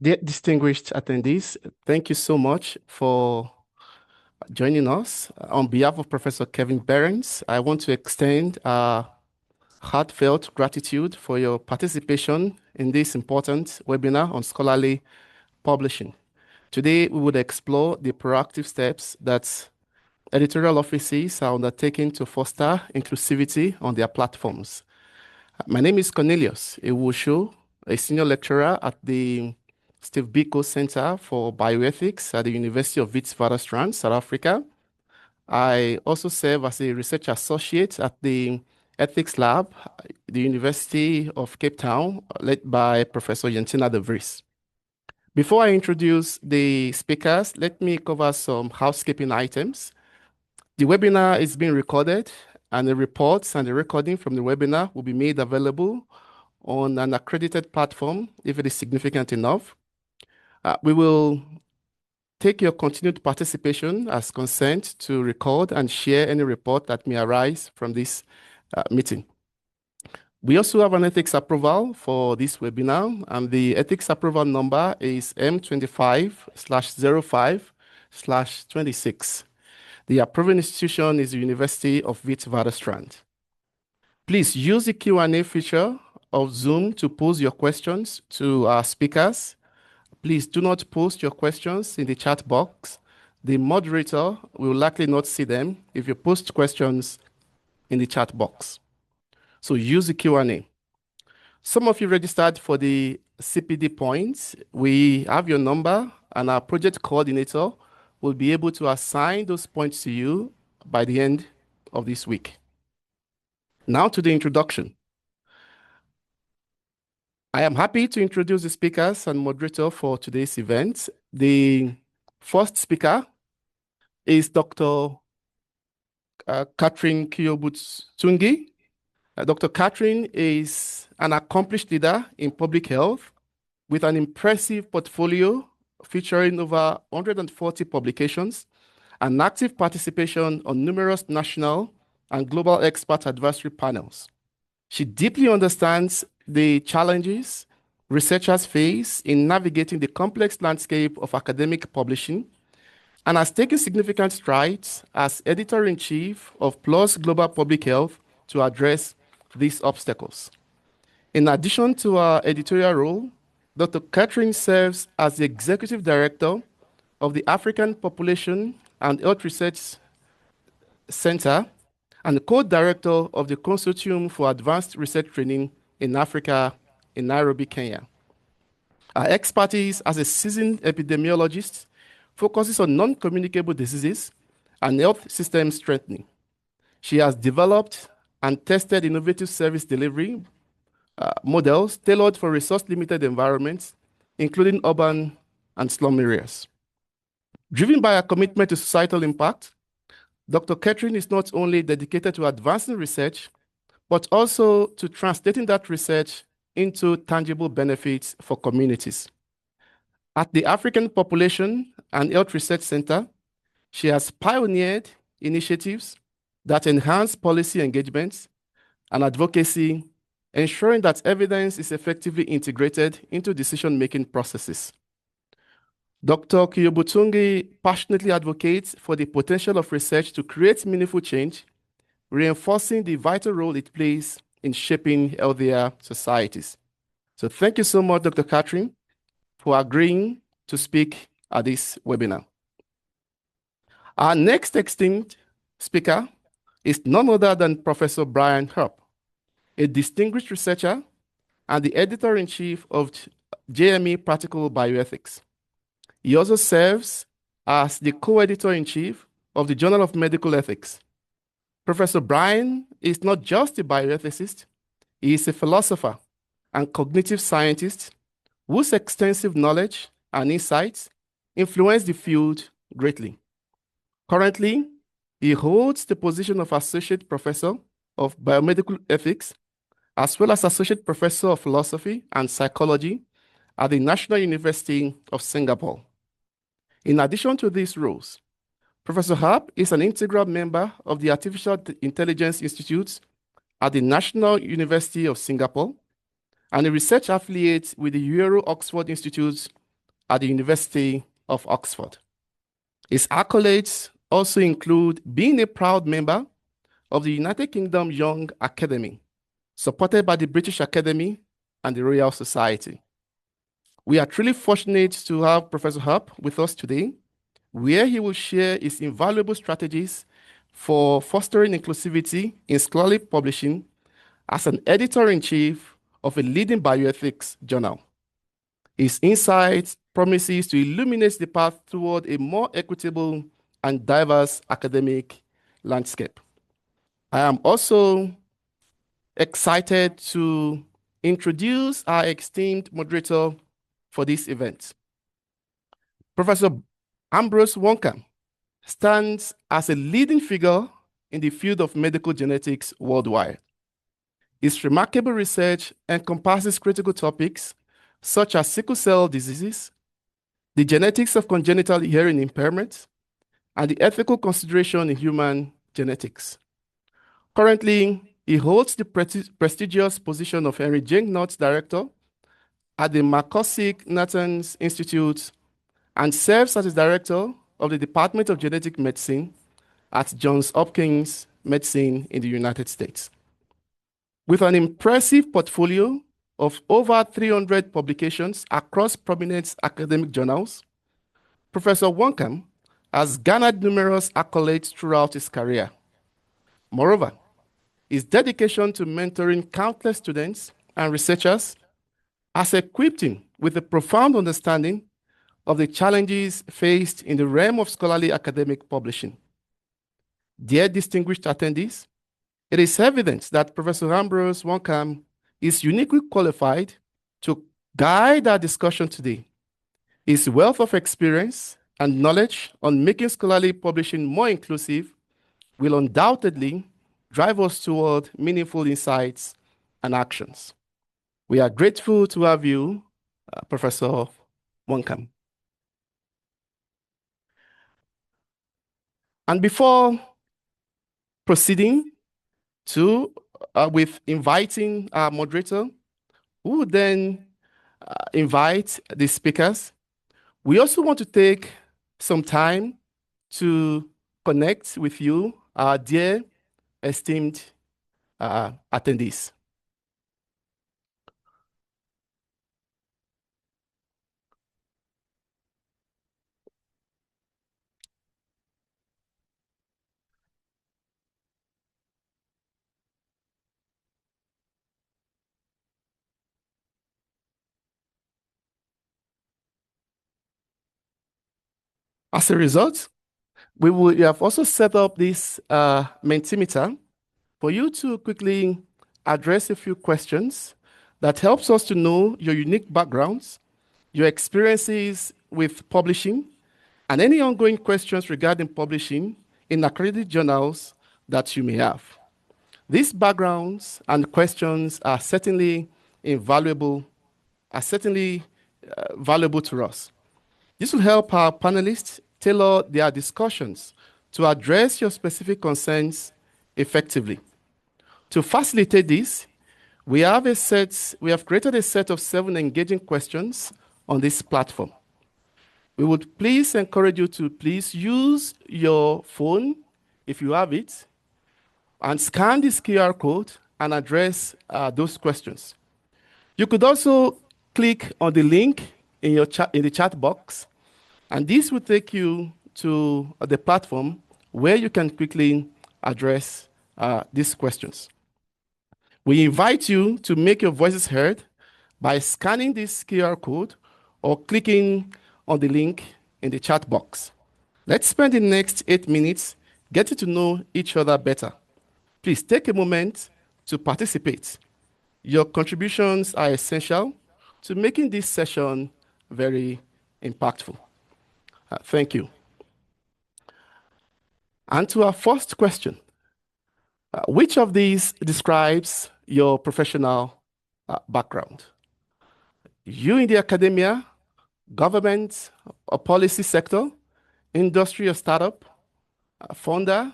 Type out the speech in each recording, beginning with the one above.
Dear distinguished attendees, thank you so much for joining us. On behalf of Professor Kevin Behrens, I want to extend heartfelt gratitude for your participation in this important webinar on scholarly publishing. Today, we would explore the proactive steps that editorial offices are undertaking to foster inclusivity on their platforms. My name is Cornelius Ewusho, a senior lecturer at the Steve Biko Center for Bioethics at the University of Witwatersrand, South Africa. I also serve as a research associate at the Ethics Lab, the University of Cape Town, led by Professor Jentina de Vries. Before I introduce the speakers, let me cover some housekeeping items. The webinar is being recorded, and the reports and the recording from the webinar will be made available on an accredited platform if it is significant enough. We will take your continued participation as consent to record and share any report that may arise from this meeting. We also have an ethics approval for this webinar, and the ethics approval number is M25/05/26. The approving institution is the University of Witwatersrand. Please use the Q&A feature of Zoom to pose your questions to our speakers. Please do not post your questions in the chat box. The moderator will likely not see them if you post questions in the chat box. So use the Q&A. Some of you registered for the CPD points. We have your number, and our project coordinator will be able to assign those points to you by the end of this week. Now to the introduction. I am happy to introduce the speakers and moderator for today's event. The first speaker is Dr. Catherine Kyobutungi. Dr. Catherine is an accomplished leader in public health with an impressive portfolio featuring over 140 publications and active participation on numerous national and global expert advisory panels. She deeply understands the challenges researchers face in navigating the complex landscape of academic publishing and has taken significant strides as editor-in-chief of PLOS Global Public Health to address these obstacles. In addition to her editorial role, Dr. Catherine serves as the executive director of the African Population and Health Research Center and the co-director of the Consortium for Advanced Research Training in Africa in Nairobi, Kenya. Her expertise as a seasoned epidemiologist focuses on non-communicable diseases and health system strengthening. She has developed and tested innovative service delivery models tailored for resource-limited environments, including urban and slum areas. Driven by a commitment to societal impact, Dr. Catherine is not only dedicated to advancing research, but also to translating that research into tangible benefits for communities. At the African Population and Health Research Center, she has pioneered initiatives that enhance policy engagement and advocacy, ensuring that evidence is effectively integrated into decision-making processes. Dr. Kyobutungi passionately advocates for the potential of research to create meaningful change, reinforcing the vital role it plays in shaping healthier societies. So thank you so much, Dr. Catherine, for agreeing to speak at this webinar. Our next esteemed speaker is none other than Professor Brian Herb, a distinguished researcher and the editor-in-chief of JME Practical Bioethics. He also serves as the co-editor-in-chief of the Journal of Medical Ethics. Professor Brian is not just a bioethicist, he is a philosopher and cognitive scientist whose extensive knowledge and insights influence the field greatly. Currently, he holds the position of Associate Professor of Biomedical Ethics, as well as Associate Professor of Philosophy and Psychology at the National University of Singapore. In addition to these roles, Professor Herb is an integral member of the Artificial Intelligence Institute at the National University of Singapore and a research affiliate with the Euro Oxford Institute at the University of Oxford. His accolades also include being a proud member of the United Kingdom Young Academy, supported by the British Academy and the Royal Society. We are truly fortunate to have Professor Harp with us today, where he will share his invaluable strategies for fostering inclusivity in scholarly publishing as an editor-in-chief of a leading bioethics journal. His insights promises to illuminate the path toward a more equitable and diverse academic landscape. I am also excited to introduce our esteemed moderator for this event. Professor Ambrose Wonka stands as a leading figure in the field of medical genetics worldwide. His remarkable research encompasses critical topics such as sickle cell diseases, the genetics of congenital hearing impairment, and the ethical consideration in human genetics. Currently, he holds the prestigious position of Henry James Knott Director at the McCorsick Nathans Institute and serves as the Director of the Department of Genetic Medicine at Johns Hopkins Medicine in the United States. With an impressive portfolio of over 300 publications across prominent academic journals, Professor Wonka has garnered numerous accolades throughout his career. Moreover, his dedication to mentoring countless students and researchers has equipped him with a profound understanding of the challenges faced in the realm of scholarly academic publishing. Dear distinguished attendees, it is evident that Professor Ambrose Wonka is uniquely qualified to guide our discussion today. His wealth of experience and knowledge on making scholarly publishing more inclusive will undoubtedly drive us toward meaningful insights and actions. We are grateful to have you, Professor Wonka. And before proceeding with inviting our moderator, who would then invite the speakers, we also want to take some time to connect with you, our dear esteemed attendees. As a result, we have also set up this Mentimeter for you to quickly address a few questions that helps us to know your unique backgrounds, your experiences with publishing, and any ongoing questions regarding publishing in accredited journals that you may have. These backgrounds and questions are certainly valuable to us. This will help our panelists tailor their discussions to address your specific concerns effectively. To facilitate this, we have created a set of 7 engaging questions on this platform. We would please encourage you to please use your phone, if you have it, and scan this QR code and address those questions. You could also click on the link in the chat box, and this will take you to the platform where you can quickly address these questions. We invite you to make your voices heard by scanning this QR code or clicking on the link in the chat box. Let's spend the next 8 minutes getting to know each other better. Please take a moment to participate. Your contributions are essential to making this session very impactful. Thank you. And to our first question, which of these describes your professional background? You in the academia, government or policy sector, industry or startup, founder,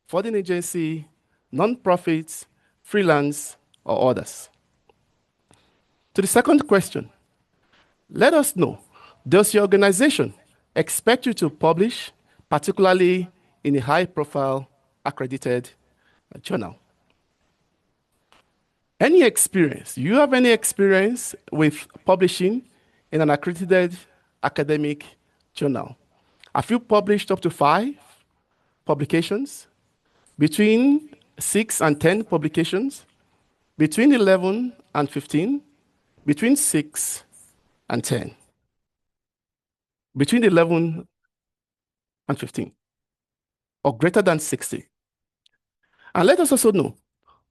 funding agency, non-profit, freelance, or others. To the second question, let us know Does your organization expect you to publish, particularly in a high-profile accredited journal? Any experience? You have any experience with publishing in an accredited academic journal? Have you published up to 5 publications? Between 6 and 10 publications? Between 11 and 15? Between 6 and 10? Between 11 and 15? Or greater than 60? And let us also know,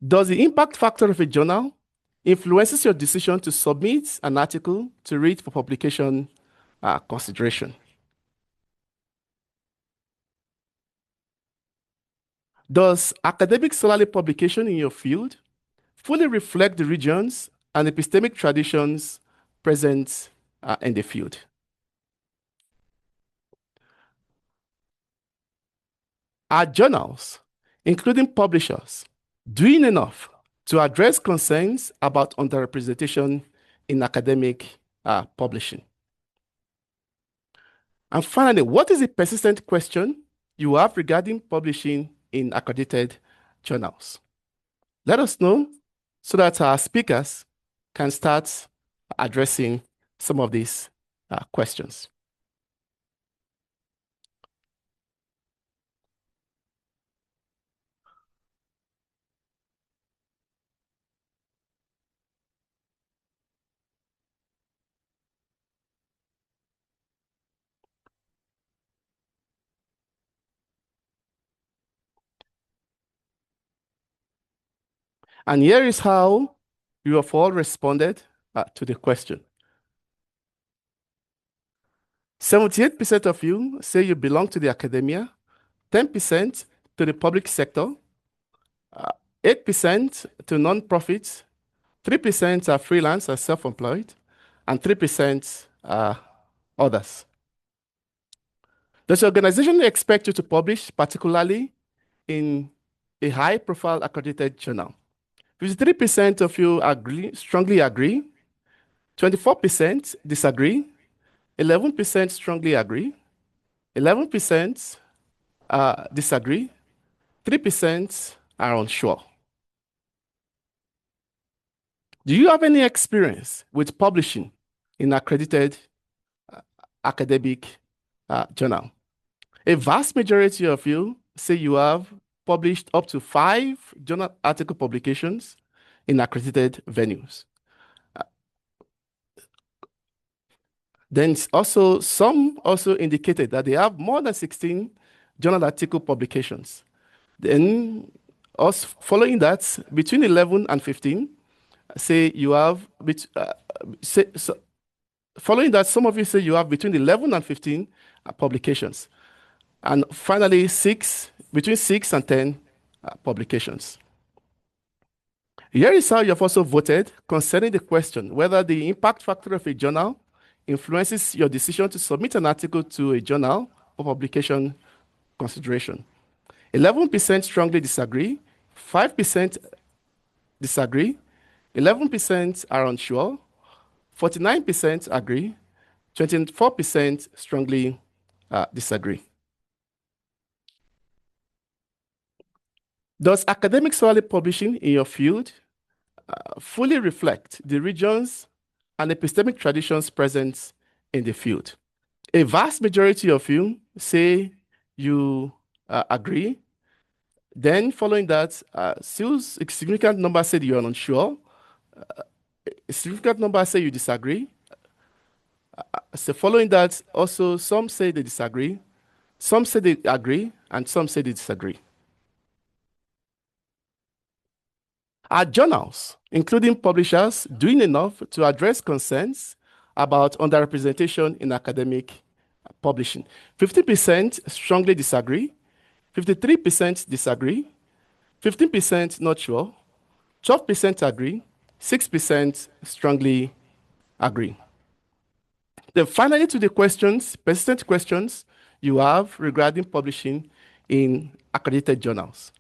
does the impact factor of a journal influences your decision to submit an article to read for publication consideration? Does academic scholarly publication in your field fully reflect the regions and epistemic traditions present in the field? Are journals, including publishers, doing enough to address concerns about underrepresentation in academic publishing? And finally, what is the persistent question you have regarding publishing in accredited journals? Let us know so that our speakers can start addressing some of these questions. And here is how you have all responded to the question. 78% of you say you belong to the academia, 10% to the public sector, 8% to non-profits, 3% are freelance or self-employed, and 3% are others. Does your organization expect you to publish, particularly in a high-profile accredited journal? 53% of you strongly agree, 24% disagree, 11% strongly agree, 11% disagree, 3% are unsure. Do you have any experience with publishing in accredited academic journal? A vast majority of you say you have published up to 5 journal article publications in accredited venues. Then also, some also indicated that they have more than 16 journal article publications. Then, following that, between 11 and 15, say you have, following that, some of you say you have between 11 and 15 publications. And finally, between 6 and 10 publications. Here is how you have also voted concerning the question whether the impact factor of a journal influences your decision to submit an article to a journal for publication consideration. 11% strongly disagree, 5% disagree, 11% are unsure, 49% agree, 24% strongly disagree. Does academic scholarly publishing in your field fully reflect the regions and epistemic traditions present in the field? A vast majority of you say you agree. Then following that, still a significant number say you're unsure. A significant number say you disagree. So following that, also some say they disagree, some say they agree, and some say they disagree. Are journals, including publishers, doing enough to address concerns about underrepresentation in academic publishing? 50% strongly disagree, 53% disagree, 15% not sure, 12% agree, 6% strongly agree. Then finally, to the questions, persistent questions you have regarding publishing in accredited journals.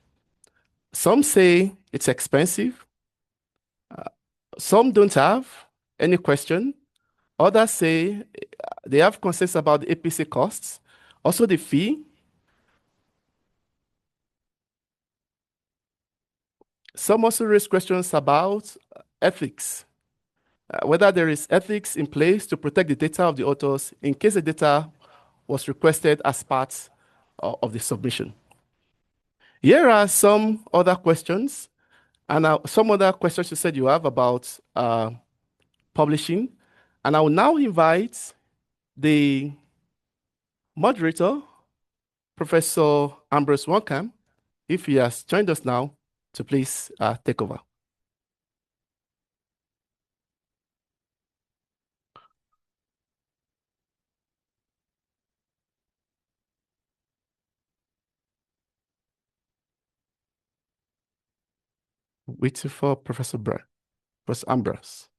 Some say it's expensive. Some don't have any question. Others say they have concerns about the APC costs, also the fee. Some also raise questions about ethics, whether there is ethics in place to protect the data of the authors in case the data was requested as part of the submission. Here are some other questions, and some other questions you said you have about publishing. And I will now invite the moderator, Professor Ambrose Wonkamp, if he has joined us now, to please take over. Waiting for Professor Ambrose.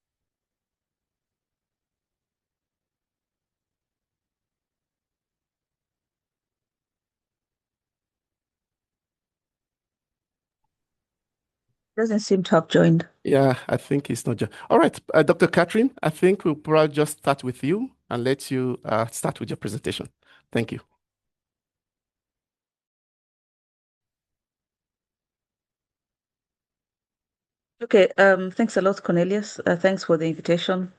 Doesn't seem to have joined. Yeah, I think he's not joined. All right, Dr. Catherine, I think we'll probably just start with you and let you start with your presentation. Thank you. Okay, thanks a lot, Cornelius. Thanks for the invitation,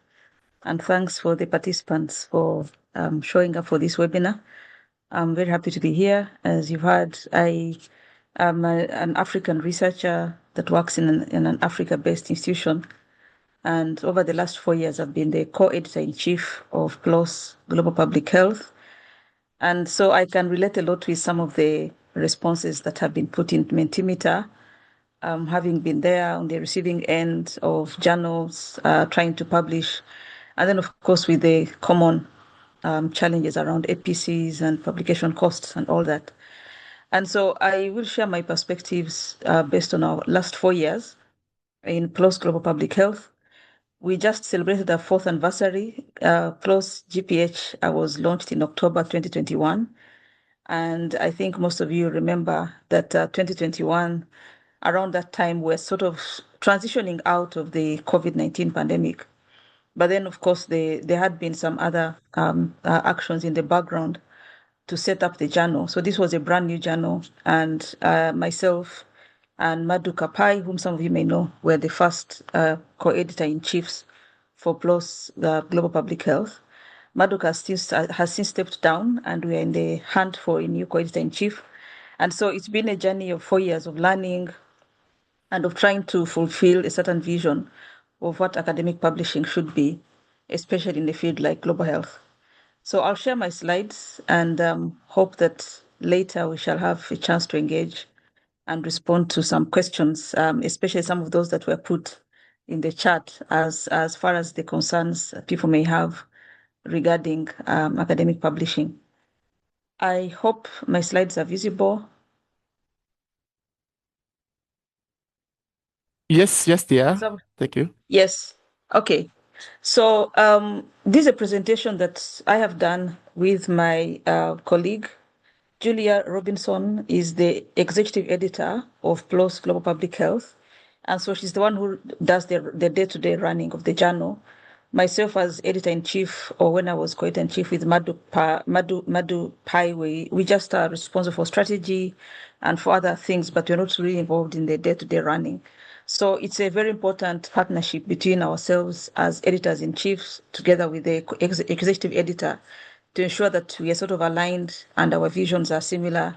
and thanks for the participants for showing up for this webinar. I'm very happy to be here. As you've heard, I am an African researcher that works in an Africa-based institution. And over the last 4 years, I've been the co-editor-in-chief of PLOS Global Public Health. And so I can relate a lot with some of the responses that have been put in Mentimeter, having been there on the receiving end of journals, trying to publish, and then, of course, with the common challenges around APCs and publication costs and all that. And so I will share my perspectives based on our last 4 years in PLOS Global Public Health. We just celebrated our 4th anniversary. PLOS GPH was launched in October 2021. And I think most of you remember that 2021, around that time, we're sort of transitioning out of the COVID-19 pandemic. But then, of course, there had been some other actions in the background to set up the journal. So this was a brand new journal, and myself and Madhu Kapai, whom some of you may know, were the first co-editor-in-chiefs for PLOS Global Public Health. Madhu has since stepped down, and we are in the hunt for a new co-editor-in-chief. And so it's been a journey of 4 years of learning and of trying to fulfill a certain vision of what academic publishing should be, especially in a field like global health. So I'll share my slides and hope that later we shall have a chance to engage and respond to some questions, especially some of those that were put in the chat as far as the concerns people may have regarding academic publishing. I hope my slides are visible. Yes, they are. Thank you. Yes. Okay. So this is a presentation that I have done with my colleague. Julia Robinson is the executive editor of PLOS Global Public Health. And so she's the one who does the day-to-day running of the journal. Myself as editor-in-chief, or when I was co-editor-in-chief with Madhu Pai, we just are responsible for strategy and for other things, but we're not really involved in the day-to-day running. So it's a very important partnership between ourselves as editors-in-chiefs together with the executive editor to ensure that we are sort of aligned and our visions are similar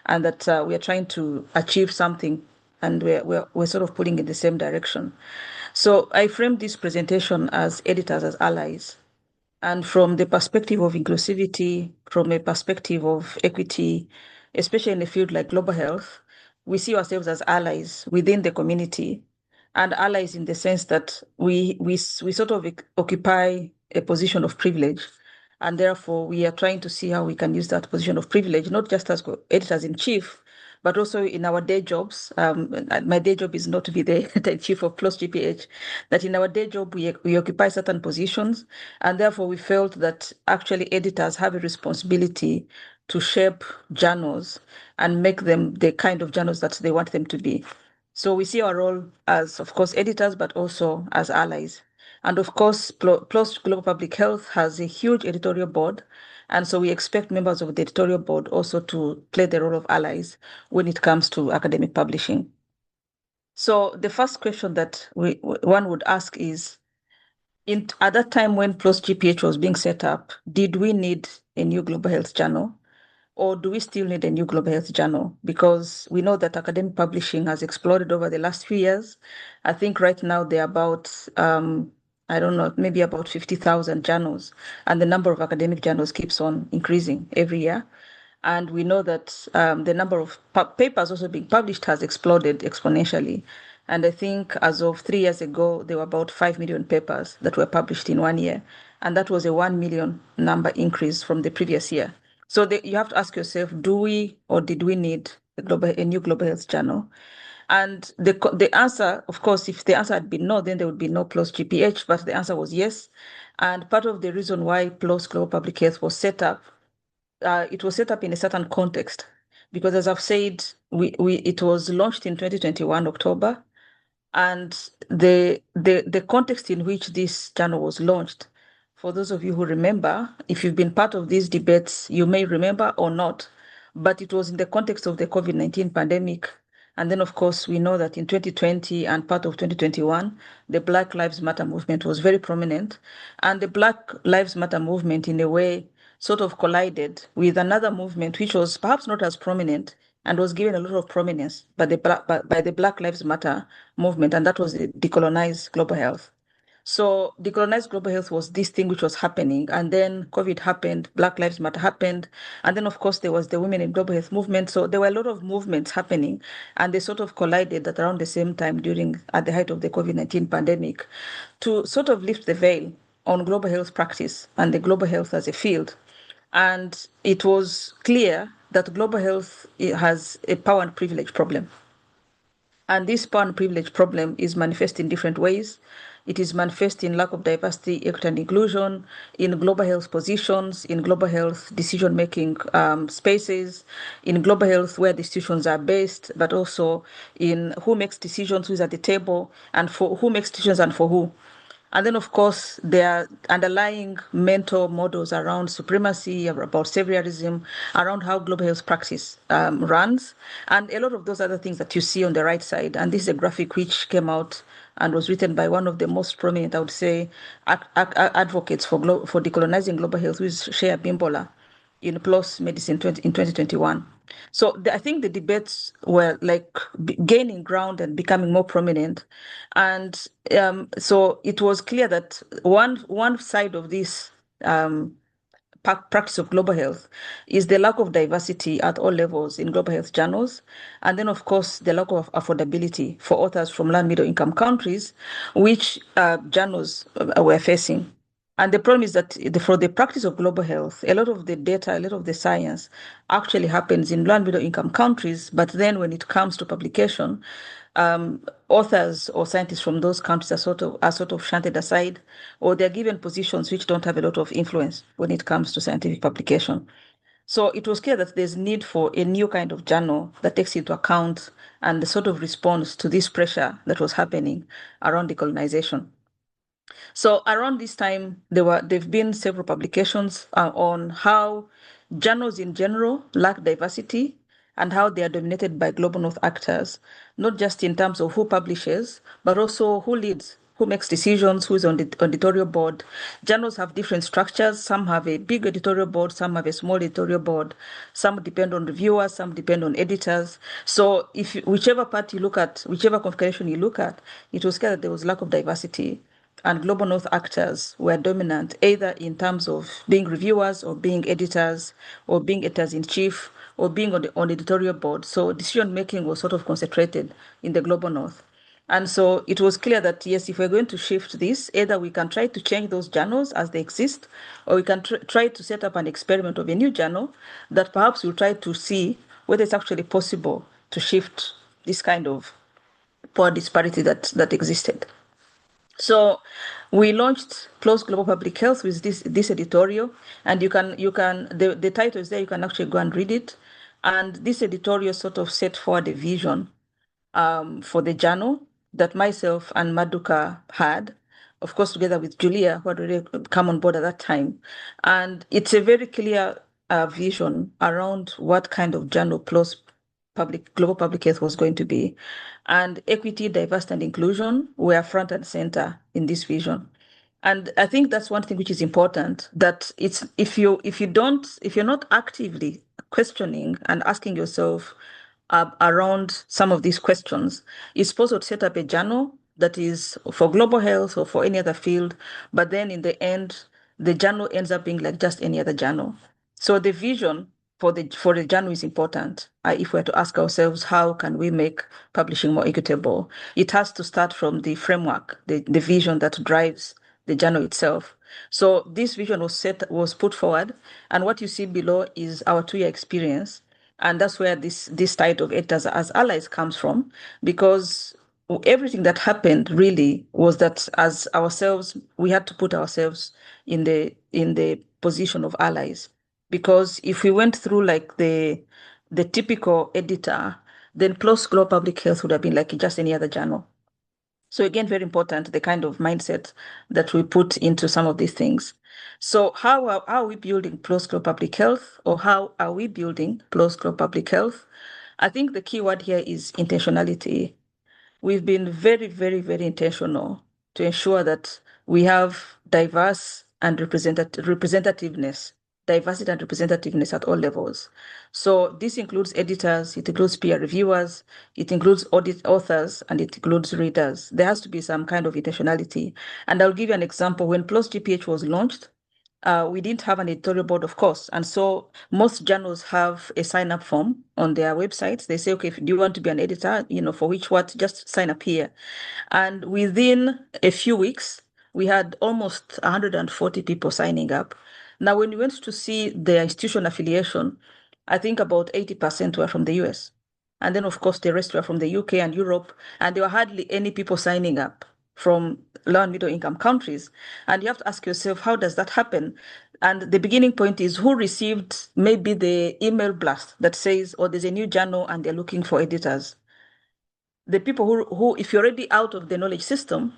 and that we are trying to achieve something and we're sort of pulling in the same direction. So I framed this presentation as editors as allies. And from the perspective of inclusivity, from a perspective of equity, especially in a field like global health, we see ourselves as allies within the community and allies in the sense that we sort of occupy a position of privilege. And therefore, we are trying to see how we can use that position of privilege, not just as editors in chief, but also in our day jobs. My day job is not to be the chief of PLOS GPH, that in our day job, we occupy certain positions. And therefore, we felt that actually editors have a responsibility to shape journals and make them the kind of journals that they want them to be. So we see our role as, of course, editors, but also as allies. And of course, PLOS Global Public Health has a huge editorial board. And so we expect members of the editorial board also to play the role of allies when it comes to academic publishing. So the first question that one would ask is, at that time when PLOS GPH was being set up, did we need a new global health journal? Or do we still need a new global health journal? Because we know that academic publishing has exploded over the last few years. I think right now there are about, I don't know, maybe about 50,000 journals, and the number of academic journals keeps on increasing every year. And we know that the number of papers also being published has exploded exponentially. And I think as of 3 years ago, there were about 5 million papers that were published in 1 year. And that was a 1 million number increase from the previous year. So you have to ask yourself, do we or did we need a new global health journal? And the answer, of course, if the answer had been no, then there would be no PLOS GPH, but the answer was yes. And part of the reason why PLOS Global Public Health was set up, it was set up in a certain context, because as I've said, it was launched in 2021 October, and the context in which this journal was launched, for those of you who remember, if you've been part of these debates, you may remember or not, but it was in the context of the COVID-19 pandemic. And then, of course, we know that in 2020 and part of 2021, the Black Lives Matter movement was very prominent. And the Black Lives Matter movement, in a way, sort of collided with another movement, which was perhaps not as prominent and was given a lot of prominence by the Black Lives Matter movement, and that was the Decolonize Global Health. So Decolonize Global Health was this thing which was happening, and then COVID happened, Black Lives Matter happened, and then of course there was the Women in Global Health movement. So there were a lot of movements happening, and they sort of collided at around the same time at the height of the COVID-19 pandemic, to sort of lift the veil on global health practice and the global health as a field. And it was clear that global health has a power and privilege problem. And this power and privilege problem is manifest in different ways. It is manifest in lack of diversity, equity, and inclusion, in global health positions, in global health decision-making spaces, in global health where decisions are based, but also in who makes decisions, who's at the table, and for who makes decisions and for who. And then, of course, there are underlying mental models around supremacy, about saviorism, around how global health practice runs, and a lot of those other things that you see on the right side. And this is a graphic which came out and was written by one of the most prominent, I would say, advocates for decolonizing global health, who is Shea Bimbola, in PLOS Medicine in 2021. So I think the debates were like gaining ground and becoming more prominent. And so it was clear that one side of this practice of global health is the lack of diversity at all levels in global health journals. And then, of course, the lack of affordability for authors from low and middle income countries, which journals were facing. And the problem is that for the practice of global health, a lot of the data, a lot of the science actually happens in low and middle income countries. But then when it comes to publication, authors or scientists from those countries are sort of shunted aside, or they're given positions which don't have a lot of influence when it comes to scientific publication. So it was clear that there's need for a new kind of journal that takes into account and the sort of response to this pressure that was happening around decolonization. So around this time, there've been several publications on how journals in general lack diversity and how they are dominated by global North actors, not just in terms of who publishes, but also who leads, who makes decisions, who is on the editorial board. Journals have different structures. Some have a big editorial board, some have a small editorial board. Some depend on reviewers, some depend on editors. So whichever part you look at, whichever configuration you look at, it was clear that there was lack of diversity. And global North actors were dominant, either in terms of being reviewers or being editors or being editors-in-chief or being on the editorial board. So decision-making was sort of concentrated in the global North. And so it was clear that, yes, if we're going to shift this, either we can try to change those journals as they exist, or we can try to set up an experiment of a new journal that perhaps we'll try to see whether it's actually possible to shift this kind of power disparity that existed. So we launched PLOS Global Public Health with this editorial, and the title is there, you can actually go and read it. And this editorial sort of set forward a vision for the journal that myself and Maduka had, of course, together with Julia, who had already come on board at that time. And it's a very clear vision around what kind of journal PLOS global public health was going to be. And equity, diversity, and inclusion were front and center in this vision. And I think that's one thing which is important, that it's if you're not actively questioning and asking yourself around some of these questions, it's possible to set up a journal that is for global health or for any other field, but then in the end, the journal ends up being like just any other journal. So the vision for the journal is important. If we're to ask ourselves, how can we make publishing more equitable? It has to start from the framework, the vision that drives the journal itself. So this vision was put forward, and what you see below is our 2-year experience, and that's where this title of Editors as Allies comes from, because everything that happened really was that as ourselves, we had to put ourselves in the position of allies, because if we went through like the typical editor, then PLOS Global Public Health would have been like just any other journal. So again, very important, the kind of mindset that we put into some of these things. So how are we building PLOS Global Public Health, or how are we building PLOS Global Public Health? I think the key word here is intentionality. We've been very, very, very intentional to ensure that we have diverse and representativeness, diversity and representativeness at all levels. So this includes editors, it includes peer reviewers, it includes audit authors, and it includes readers. There has to be some kind of intentionality. And I'll give you an example. When PLOS GPH was launched, we didn't have an editorial board, of course. And so most journals have a sign-up form on their websites. They say, okay, do you want to be an editor, for which what, just sign up here. And within a few weeks, we had almost 140 people signing up. Now, when we went to see their institution affiliation, I think about 80% were from the US. And then, of course, the rest were from the UK and Europe. And there were hardly any people signing up from low and middle income countries. And you have to ask yourself, how does that happen? And the beginning point is, who received maybe the email blast that says, oh, there's a new journal and they're looking for editors? The people who, if you're already out of the knowledge system,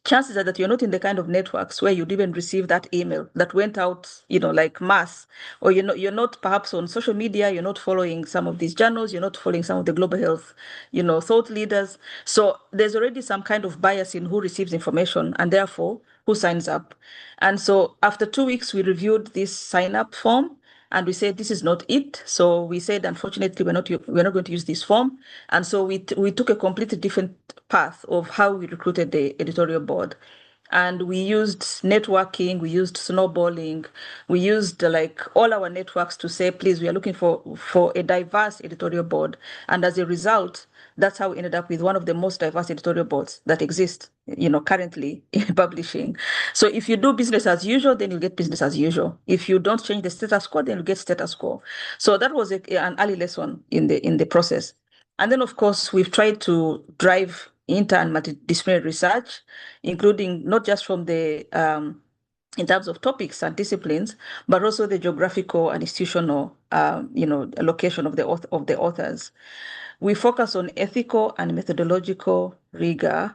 chances are that you're not in the kind of networks where you'd even receive that email that went out, like mass, or you're not perhaps on social media, you're not following some of these journals, you're not following some of the global health, thought leaders. So there's already some kind of bias in who receives information and therefore who signs up. And so after 2 weeks, we reviewed this sign up form. And we said, this is not it. So we said, unfortunately, we're not going to use this form. And so we took a completely different path of how we recruited the editorial board. And we used networking, we used snowballing, we used like all our networks to say, please, we are looking for a diverse editorial board. And as a result, that's how we ended up with one of the most diverse editorial boards that exist, currently in publishing. So if you do business as usual, then you get business as usual. If you don't change the status quo, then you get status quo. So that was an early lesson in the process. And then, of course, we've tried to drive inter and multidisciplinary research, including not just from the in terms of topics and disciplines, but also the geographical and institutional, location of the authors. We focus on ethical and methodological rigor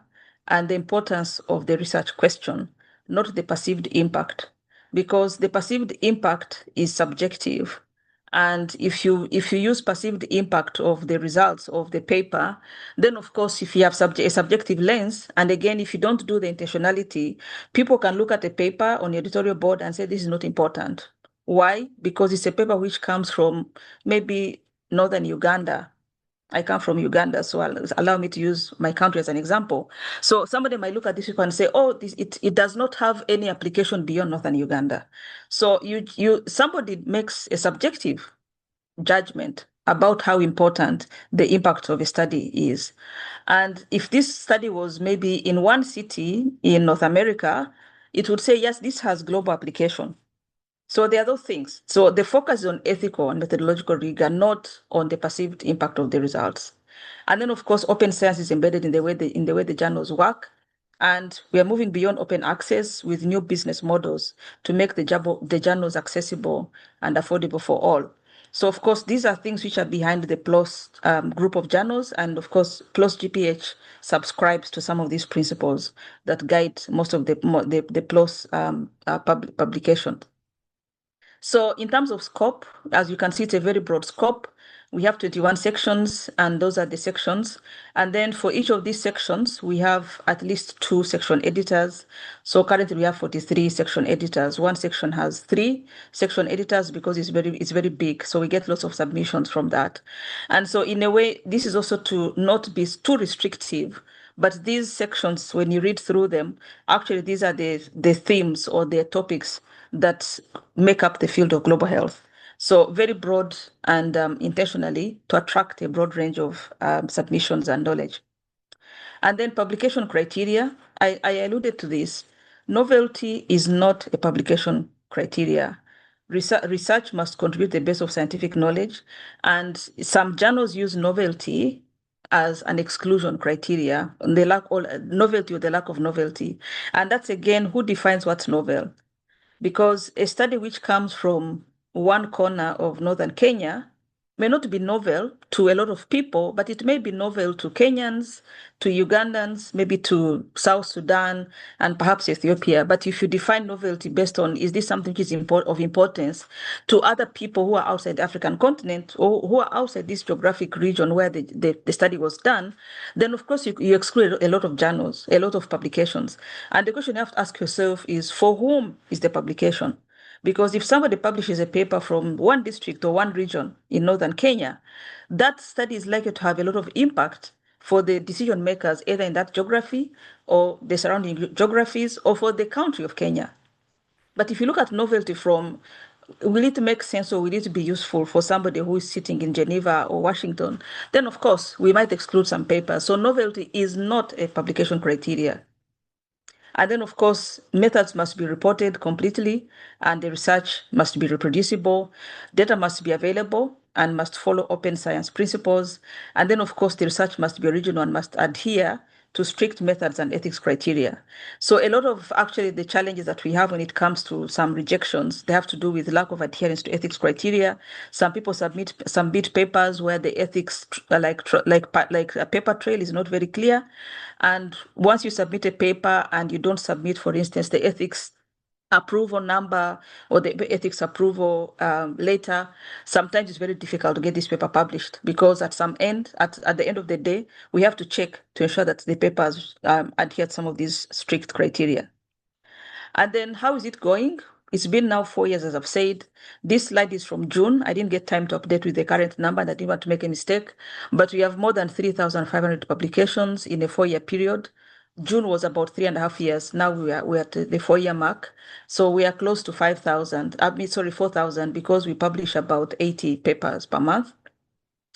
and the importance of the research question, not the perceived impact, because the perceived impact is subjective. And if you use perceived impact of the results of the paper, then of course, if you have a subjective lens, and again, if you don't do the intentionality, people can look at a paper on the editorial board and say, this is not important. Why? Because it's a paper which comes from maybe northern Uganda. I come from Uganda, so allow me to use my country as an example. So somebody might look at this paper and say, oh, it does not have any application beyond northern Uganda. So somebody makes a subjective judgment about how important the impact of a study is. And if this study was maybe in one city in North America, it would say, yes, this has global application. So there are those things. So the focus is on ethical and methodological rigor, not on the perceived impact of the results. And then, of course, open science is embedded in the way the journals work. And we are moving beyond open access with new business models to make the journals accessible and affordable for all. So, of course, these are things which are behind the PLOS group of journals. And of course, PLOS GPH subscribes to some of these principles that guide most of the PLOS publications. So in terms of scope, as you can see, it's a very broad scope. We have 21 sections, and those are the sections. And then for each of these sections, we have at least 2 section editors. So currently we have 43 section editors. One section has 3 section editors because it's very big. So we get lots of submissions from that. And so in a way, this is also to not be too restrictive. But these sections, when you read through them, actually these are the themes or the topics that make up the field of global health. So very broad and intentionally to attract a broad range of submissions and knowledge. And then publication criteria, I alluded to this. Novelty is not a publication criteria. Research must contribute the base of scientific knowledge, and some journals use novelty as an exclusion criteria, the novelty or the lack of novelty. And that's again, who defines what's novel? Because a study which comes from one corner of northern Kenya may not be novel to a lot of people, but it may be novel to Kenyans, to Ugandans, maybe to South Sudan, and perhaps Ethiopia. But if you define novelty based on, is this something which is of importance to other people who are outside the African continent or who are outside this geographic region where the study was done, then of course you exclude a lot of journals, a lot of publications. And the question you have to ask yourself is, for whom is the publication? Because if somebody publishes a paper from one district or one region in northern Kenya, that study is likely to have a lot of impact for the decision makers, either in that geography or the surrounding geographies or for the country of Kenya. But if you look at novelty from, will it make sense or will it be useful for somebody who is sitting in Geneva or Washington, then of course we might exclude some papers. So novelty is not a publication criteria. And then, of course, methods must be reported completely, and the research must be reproducible. Data must be available and must follow open science principles. And then, of course, the research must be original and must adhere to strict methods and ethics criteria. So a lot of actually the challenges that we have when it comes to some rejections, they have to do with lack of adherence to ethics criteria. Some people submit papers where the ethics, like a paper trail, is not very clear. And once you submit a paper and you don't submit, for instance, the ethics approval number or the ethics approval later, sometimes it's very difficult to get this paper published because at the end of the day, we have to check to ensure that the papers adhere to some of these strict criteria. And then how is it going? It's been now 4 years, as I've said. This slide is from June. I didn't get time to update with the current number, and I didn't want to make a mistake. But we have more than 3,500 publications in a 4-year period. June was about 3.5 years. Now we're at the 4-year mark. So we are close to 4,000, because we publish about 80 papers per month.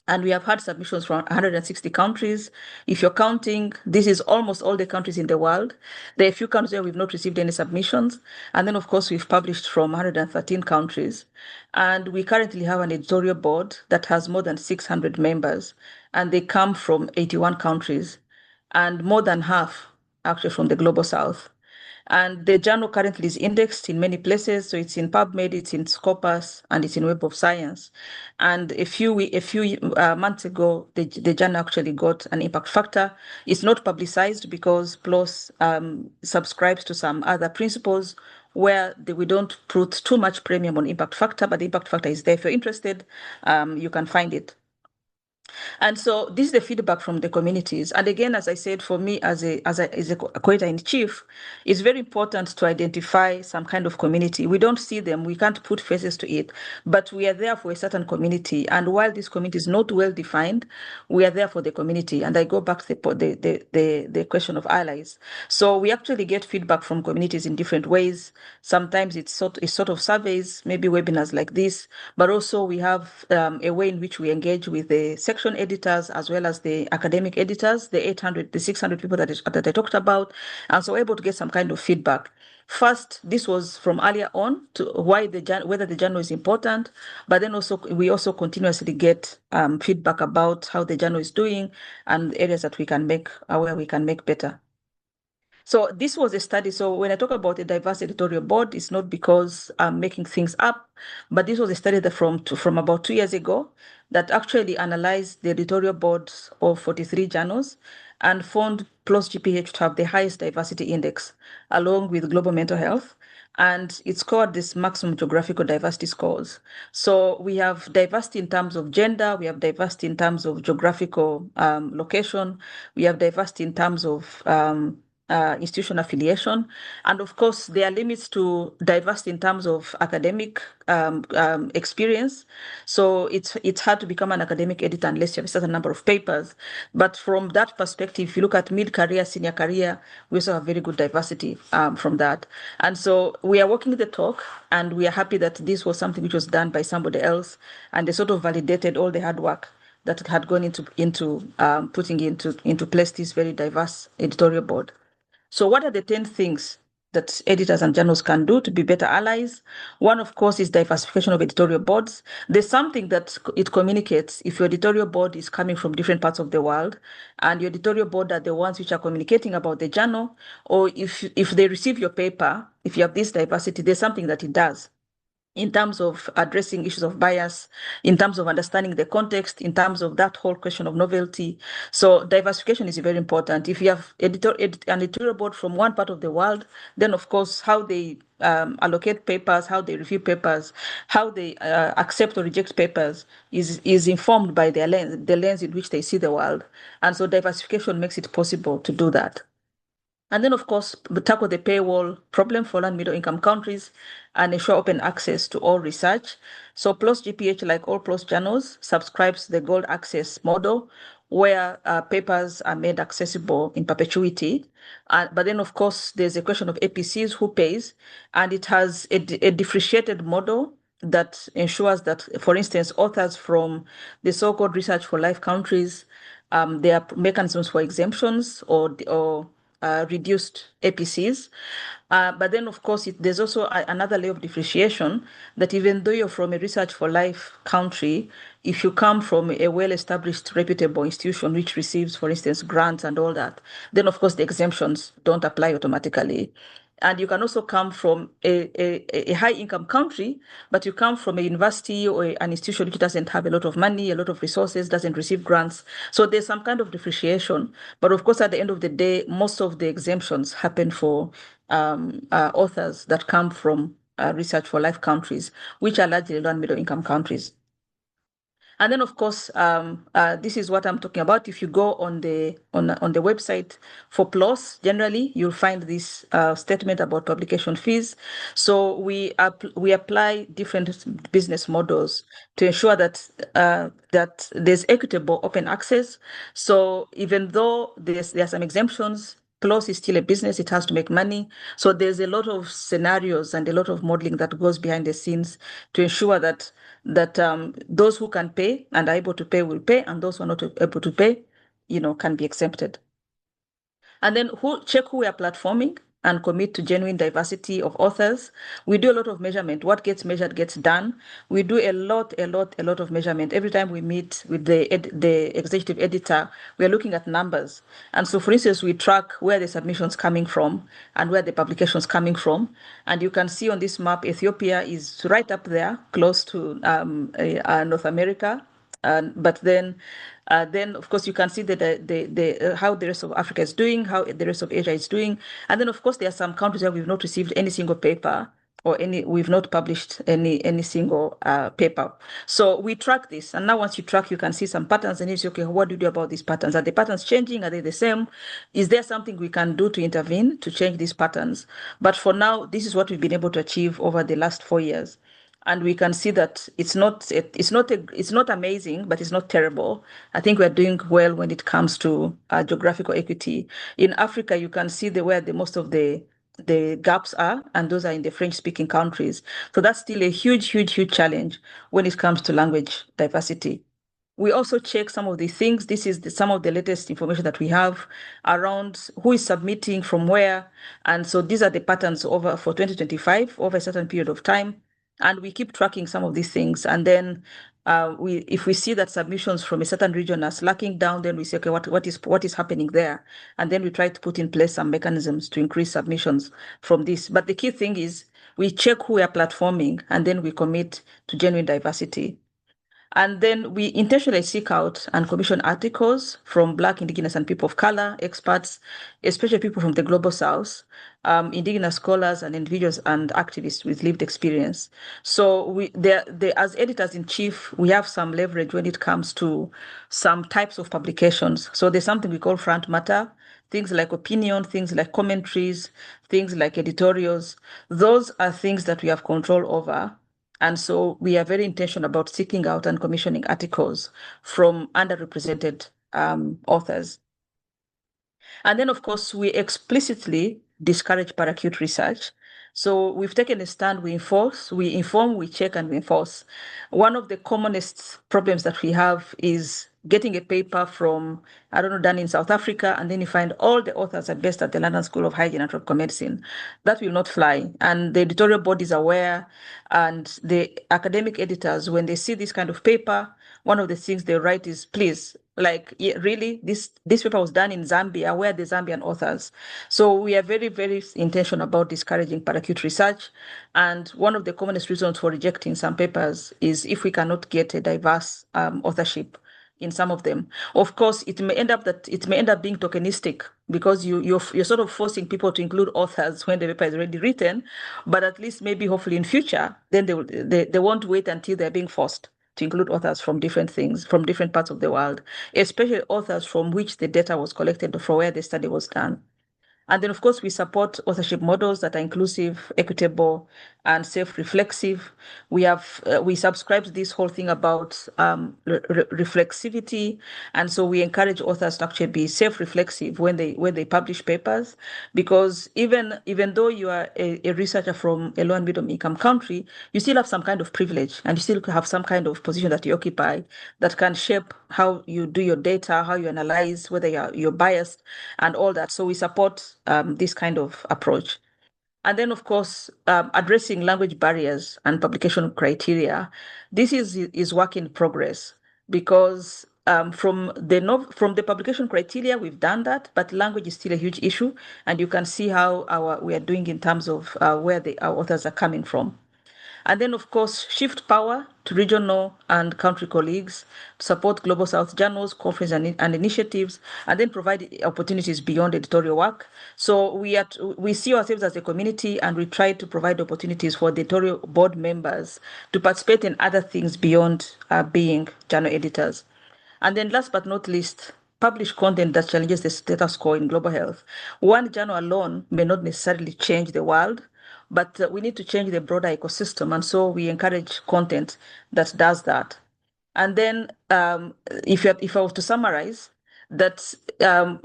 And we have had submissions from 160 countries. If you're counting, this is almost all the countries in the world. There are a few countries where we've not received any submissions. And then, of course, we've published from 113 countries. And we currently have an editorial board that has more than 600 members. And they come from 81 countries. And more than half actually from the Global South. And the journal currently is indexed in many places. So it's in PubMed, it's in Scopus, and it's in Web of Science. And a few months ago, the journal actually got an impact factor. It's not publicized because PLOS subscribes to some other principles where we don't put too much premium on impact factor, but the impact factor is there. If you're interested, you can find it. And so this is the feedback from the communities. And again, as I said, for me as a co-editor-in-chief, it's very important to identify some kind of community. We don't see them, we can't put faces to it, but we are there for a certain community. And while this community is not well defined, we are there for the community. And I go back to the question of allies. So we actually get feedback from communities in different ways. Sometimes it's sort of surveys, maybe webinars like this, but also we have a way in which we engage with the section editors as well as the academic editors, the 600 people that I talked about, and so we're able to get some kind of feedback. First, this was from earlier on to whether the journal is important, but then also we also continuously get feedback about how the journal is doing and areas that we can make where we can make better. So this was a study. So when I talk about a diverse editorial board, it's not because I'm making things up, but this was a study that from about 2 years ago that actually analyzed the editorial boards of 43 journals and found PLOS GPH to have the highest diversity index, along with global mental health. And it scored this maximum geographical diversity scores. So we have diversity in terms of gender, we have diversity in terms of geographical location, we have diversity in terms of institution affiliation. And of course, there are limits to diversity in terms of academic experience. So it's hard to become an academic editor unless you have a certain number of papers. But from that perspective, if you look at mid-career, senior career, we also have very good diversity from that. And so we are walking the talk, and we are happy that this was something which was done by somebody else, and they sort of validated all the hard work that had gone into putting into place this very diverse editorial board. So what are the 10 things that editors and journals can do to be better allies? One, of course, is diversification of editorial boards. There's something that it communicates if your editorial board is coming from different parts of the world, and your editorial board are the ones which are communicating about the journal, or if they receive your paper, if you have this diversity, there's something that it does in terms of addressing issues of bias, in terms of understanding the context, in terms of that whole question of novelty. So diversification is very important. If you have an editorial board from one part of the world, then of course how they allocate papers, how they review papers, how they accept or reject papers is informed by their lens, the lens in which they see the world. And so diversification makes it possible to do that. And then, of course, tackle the paywall problem for low and middle income countries and ensure open access to all research. So PLOS GPH, like all PLOS journals, subscribes to the gold access model where papers are made accessible in perpetuity. But then, of course, there's a question of APCs, who pays, and it has a differentiated model that ensures that, for instance, authors from the so-called Research for Life countries, there are mechanisms for exemptions or reduced APCs. But then, of course, there's also another layer of differentiation that even though you're from a Research for Life country, if you come from a well-established, reputable institution which receives, for instance, grants and all that, then, of course, the exemptions don't apply automatically. And you can also come from a high-income country, but you come from a university or an institution which doesn't have a lot of money, a lot of resources, doesn't receive grants. So there's some kind of differentiation. But of course, at the end of the day, most of the exemptions happen for authors that come from Research for Life countries, which are largely low and middle income countries. And then, of course, this is what I'm talking about. If you go on the website for PLOS, generally you'll find this statement about publication fees. So we apply different business models to ensure that that there's equitable open access. So even though there are some exemptions, PLOS is still a business, it has to make money. So there's a lot of scenarios and a lot of modeling that goes behind the scenes to ensure that those who can pay and are able to pay will pay, and those who are not able to pay, can be exempted. And then check who we are platforming and commit to genuine diversity of authors. We do a lot of measurement. What gets measured gets done. We do a lot of measurement. Every time we meet with the executive editor, we are looking at numbers. And so, for instance, we track where the submissions coming from and where the publications coming from. And you can see on this map, Ethiopia is right up there, close to North America. But then of course, you can see that how the rest of Africa is doing, how the rest of Asia is doing. And then, of course, there are some countries where we've not received any single paper or we've not published any single paper. So we track this. And now once you track, you can see some patterns and you say, okay, what do you do about these patterns? Are the patterns changing? Are they the same? Is there something we can do to intervene to change these patterns? But for now, this is what we've been able to achieve over the last 4 years. And we can see that it's not amazing, but it's not terrible. I think we're doing well when it comes to geographical equity. In Africa, you can see where most of the gaps are, and those are in the French-speaking countries. So that's still a huge challenge when it comes to language diversity. We also check some of the things. This is some of the latest information that we have around who is submitting from where. And so these are the patterns for 2025, over a certain period of time. And we keep tracking some of these things. And then if we see that submissions from a certain region are slacking down, then we say, okay, what is happening there? And then we try to put in place some mechanisms to increase submissions from this. But the key thing is we check who we are platforming, and then we commit to genuine diversity. And then we intentionally seek out and commission articles from Black, Indigenous, and people of color experts, especially people from the Global South, Indigenous scholars and individuals and activists with lived experience. So as editors-in-chief, we have some leverage when it comes to some types of publications. So there's something we call front matter, things like opinion, things like commentaries, things like editorials. Those are things that we have control over. And so we are very intentional about seeking out and commissioning articles from underrepresented authors. And then, of course, we explicitly discourage paracute research. So we've taken a stand, we inform, we check, and we enforce. One of the commonest problems that we have is getting a paper from, done in South Africa, and then you find all the authors are based at the London School of Hygiene and Tropical Medicine. That will not fly. And the editorial board is aware, and the academic editors, when they see this kind of paper, one of the things they write is, please, really, this paper was done in Zambia, where the Zambian authors. So we are very, very intentional about discouraging paracute research. And one of the commonest reasons for rejecting some papers is if we cannot get a diverse authorship in some of them. Of course, it may end up being tokenistic, because you're sort of forcing people to include authors when the paper is already written, but at least maybe hopefully in future, then they won't wait until they're being forced to include authors from different things, from different parts of the world, especially authors from which the data was collected or from where the study was done. And then, of course, we support authorship models that are inclusive, equitable, and self-reflexive. We subscribe to this whole thing about reflexivity, and so we encourage authors to actually be self-reflexive when they publish papers, because even though you are a researcher from a low and middle income country, you still have some kind of privilege, and you still have some kind of position that you occupy that can shape how you do your data, how you analyze, whether you're biased, and all that. So we support this kind of approach. And then, of course, addressing language barriers and publication criteria. This is work in progress, because from the publication criteria, we've done that, but language is still a huge issue, and you can see how we are doing in terms of where our authors are coming from. And then, of course, shift power to regional and country colleagues to support Global South journals, conferences, and initiatives, and then provide opportunities beyond editorial work. So we see ourselves as a community, and we try to provide opportunities for the editorial board members to participate in other things beyond being journal editors. And then last but not least, publish content that challenges the status quo in global health. One journal alone may not necessarily change the world, but we need to change the broader ecosystem. And so we encourage content that does that. And then if I was to summarize, that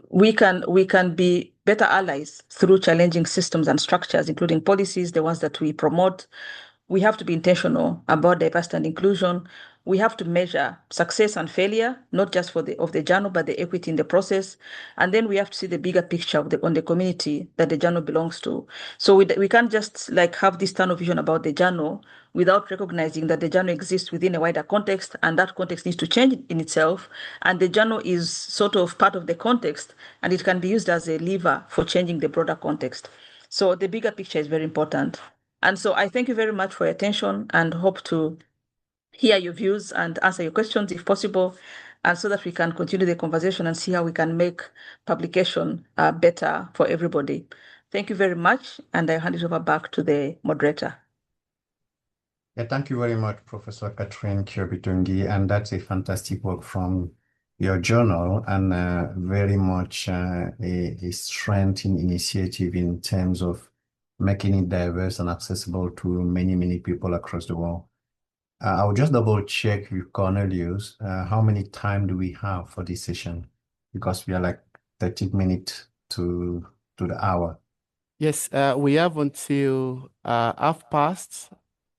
we can be better allies through challenging systems and structures, including policies, the ones that we promote. We have to be intentional about diversity and inclusion. We have to measure success and failure, not just of the journal, but the equity in the process. And then we have to see the bigger picture on the community that the journal belongs to. So we can't just have this tunnel vision about the journal without recognizing that the journal exists within a wider context, and that context needs to change in itself. And the journal is sort of part of the context, and it can be used as a lever for changing the broader context. So the bigger picture is very important. And so I thank you very much for your attention, and hope to hear your views and answer your questions if possible, and so that we can continue the conversation and see how we can make publication better for everybody. Thank you very much, and I hand it over back to the moderator. Yeah, thank you very much, Professor Catherine Kyobitungi, and that's a fantastic work from your journal, and very much a strengthening initiative in terms of making it diverse and accessible to many, many people across the world. I'll just double check with Cornelius. How many time do we have for this session? Because we are like 30 minutes to the hour. Yes, we have until 4:30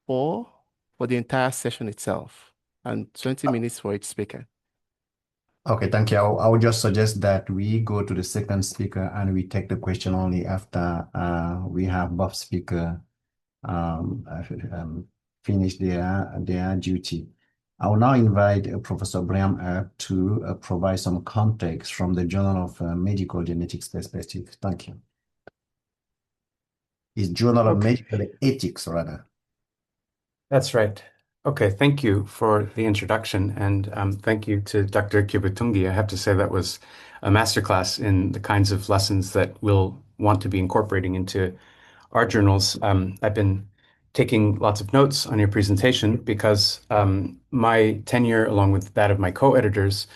for the entire session itself, and 20 minutes for each speaker. Okay, thank you. I would just suggest that we go to the second speaker and we take the question only after we have both speakers finish their duty. I will now invite Professor Brian Earp to provide some context from the Journal of Medical Genetics perspective. Thank you. It's Journal of Medical Ethics, rather. That's right. Okay, thank you for the introduction, and thank you to Dr. Kyobutungi. I have to say that was a masterclass in the kinds of lessons that we'll want to be incorporating into our journals. I've been taking lots of notes on your presentation because my tenure, along with that of my co-editors,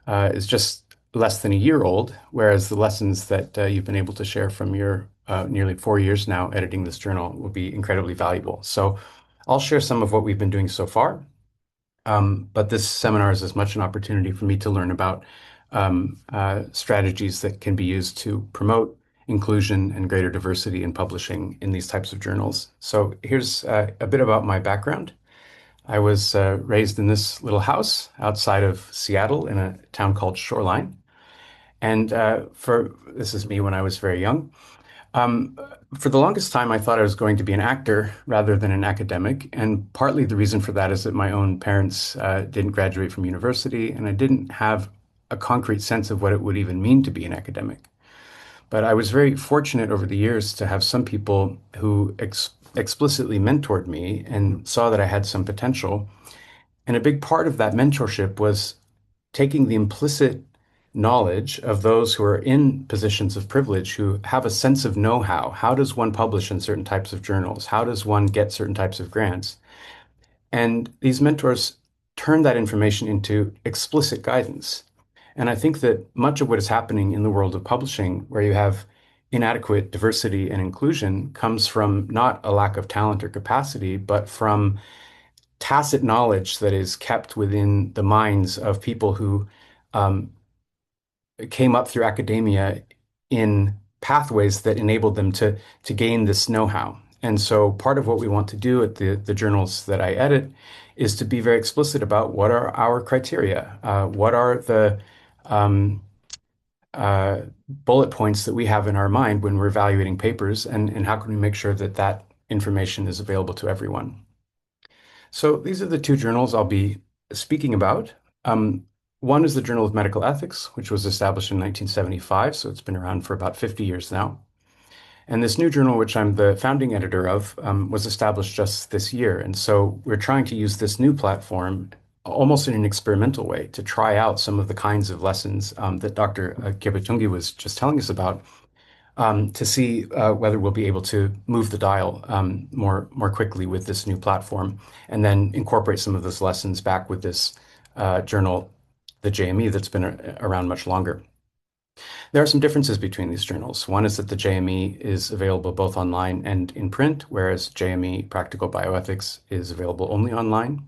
is just less than a year old, whereas the lessons that you've been able to share from your nearly 4 years now editing this journal will be incredibly valuable. So I'll share some of what we've been doing so far, but this seminar is as much an opportunity for me to learn about strategies that can be used to promote inclusion and greater diversity in publishing in these types of journals. So here's a bit about my background. I was raised in this little house outside of Seattle in a town called Shoreline. And this is me when I was very young. For the longest time, I thought I was going to be an actor rather than an academic. And partly the reason for that is that my own parents didn't graduate from university, and I didn't have a concrete sense of what it would even mean to be an academic. But I was very fortunate over the years to have some people who explicitly mentored me and saw that I had some potential. And a big part of that mentorship was taking the implicit knowledge of those who are in positions of privilege, who have a sense of know-how. How does one publish in certain types of journals? How does one get certain types of grants? And these mentors turn that information into explicit guidance. And I think that much of what is happening in the world of publishing, where you have inadequate diversity and inclusion, comes from not a lack of talent or capacity, but from tacit knowledge that is kept within the minds of people who came up through academia in pathways that enabled them to gain this know-how. And so part of what we want to do at the journals that I edit is to be very explicit about what are our criteria, what are the bullet points that we have in our mind when we're evaluating papers, and how can we make sure that that information is available to everyone. So these are the two journals I'll be speaking about. One is the Journal of Medical Ethics, which was established in 1975, so it's been around for about 50 years now. And this new journal, which I'm the founding editor of, was established just this year. And so we're trying to use this new platform almost in an experimental way to try out some of the kinds of lessons that Dr. Kyobutungi was just telling us about, to see whether we'll be able to move the dial more quickly with this new platform, and then incorporate some of those lessons back with this journal, the JME, that's been around much longer. There are some differences between these journals. One is that the JME is available both online and in print, whereas JME Practical Bioethics is available only online.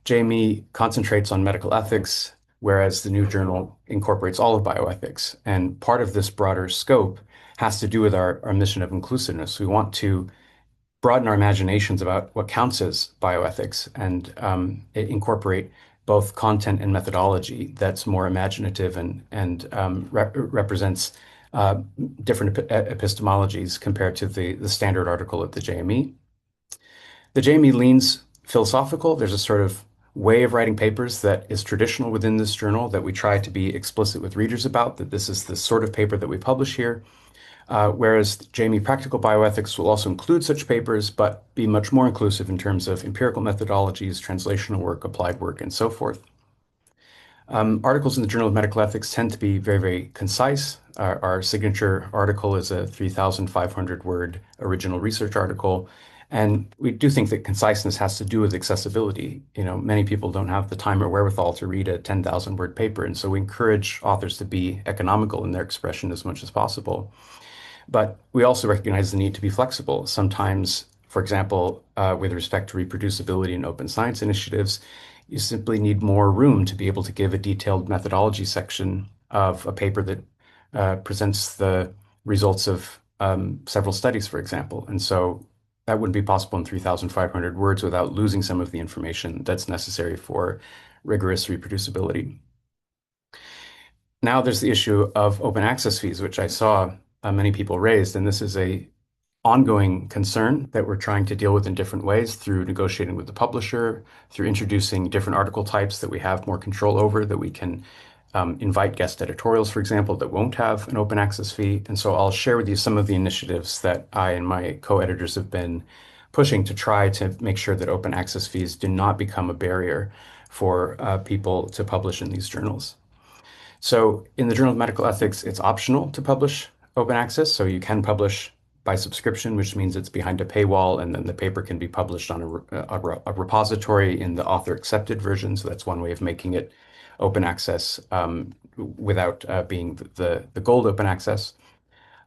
JME concentrates on medical ethics, whereas the new journal incorporates all of bioethics. And part of this broader scope has to do with our mission of inclusiveness. We want to broaden our imaginations about what counts as bioethics and incorporate both content and methodology that's more imaginative and represents different epistemologies compared to the standard article at the JME. The JME leans philosophical. There's a sort of way of writing papers that is traditional within this journal that we try to be explicit with readers about, that this is the sort of paper that we publish here. Whereas JME Practical Bioethics will also include such papers, but be much more inclusive in terms of empirical methodologies, translational work, applied work, and so forth. Articles in the Journal of Medical Ethics tend to be very, very concise. Our signature article is a 3,500 word original research article. And we do think that conciseness has to do with accessibility. Many people don't have the time or wherewithal to read a 10,000 word paper. And so we encourage authors to be economical in their expression as much as possible. But we also recognize the need to be flexible. Sometimes, for example, with respect to reproducibility in open science initiatives, you simply need more room to be able to give a detailed methodology section of a paper that presents the results of several studies, for example. And so that wouldn't be possible in 3,500 words without losing some of the information that's necessary for rigorous reproducibility. Now there's the issue of open access fees, which I saw many people raised, and this is a ongoing concern that we're trying to deal with in different ways through negotiating with the publisher, through introducing different article types that we have more control over, that we can invite guest editorials, for example, that won't have an open access fee. And so I'll share with you some of the initiatives that I and my co-editors have been pushing to try to make sure that open access fees do not become a barrier for people to publish in these journals. So in the Journal of Medical Ethics, it's optional to publish open access. So you can publish by subscription, which means it's behind a paywall, and then the paper can be published on a repository in the author accepted version. So that's one way of making it open access without being the gold open access.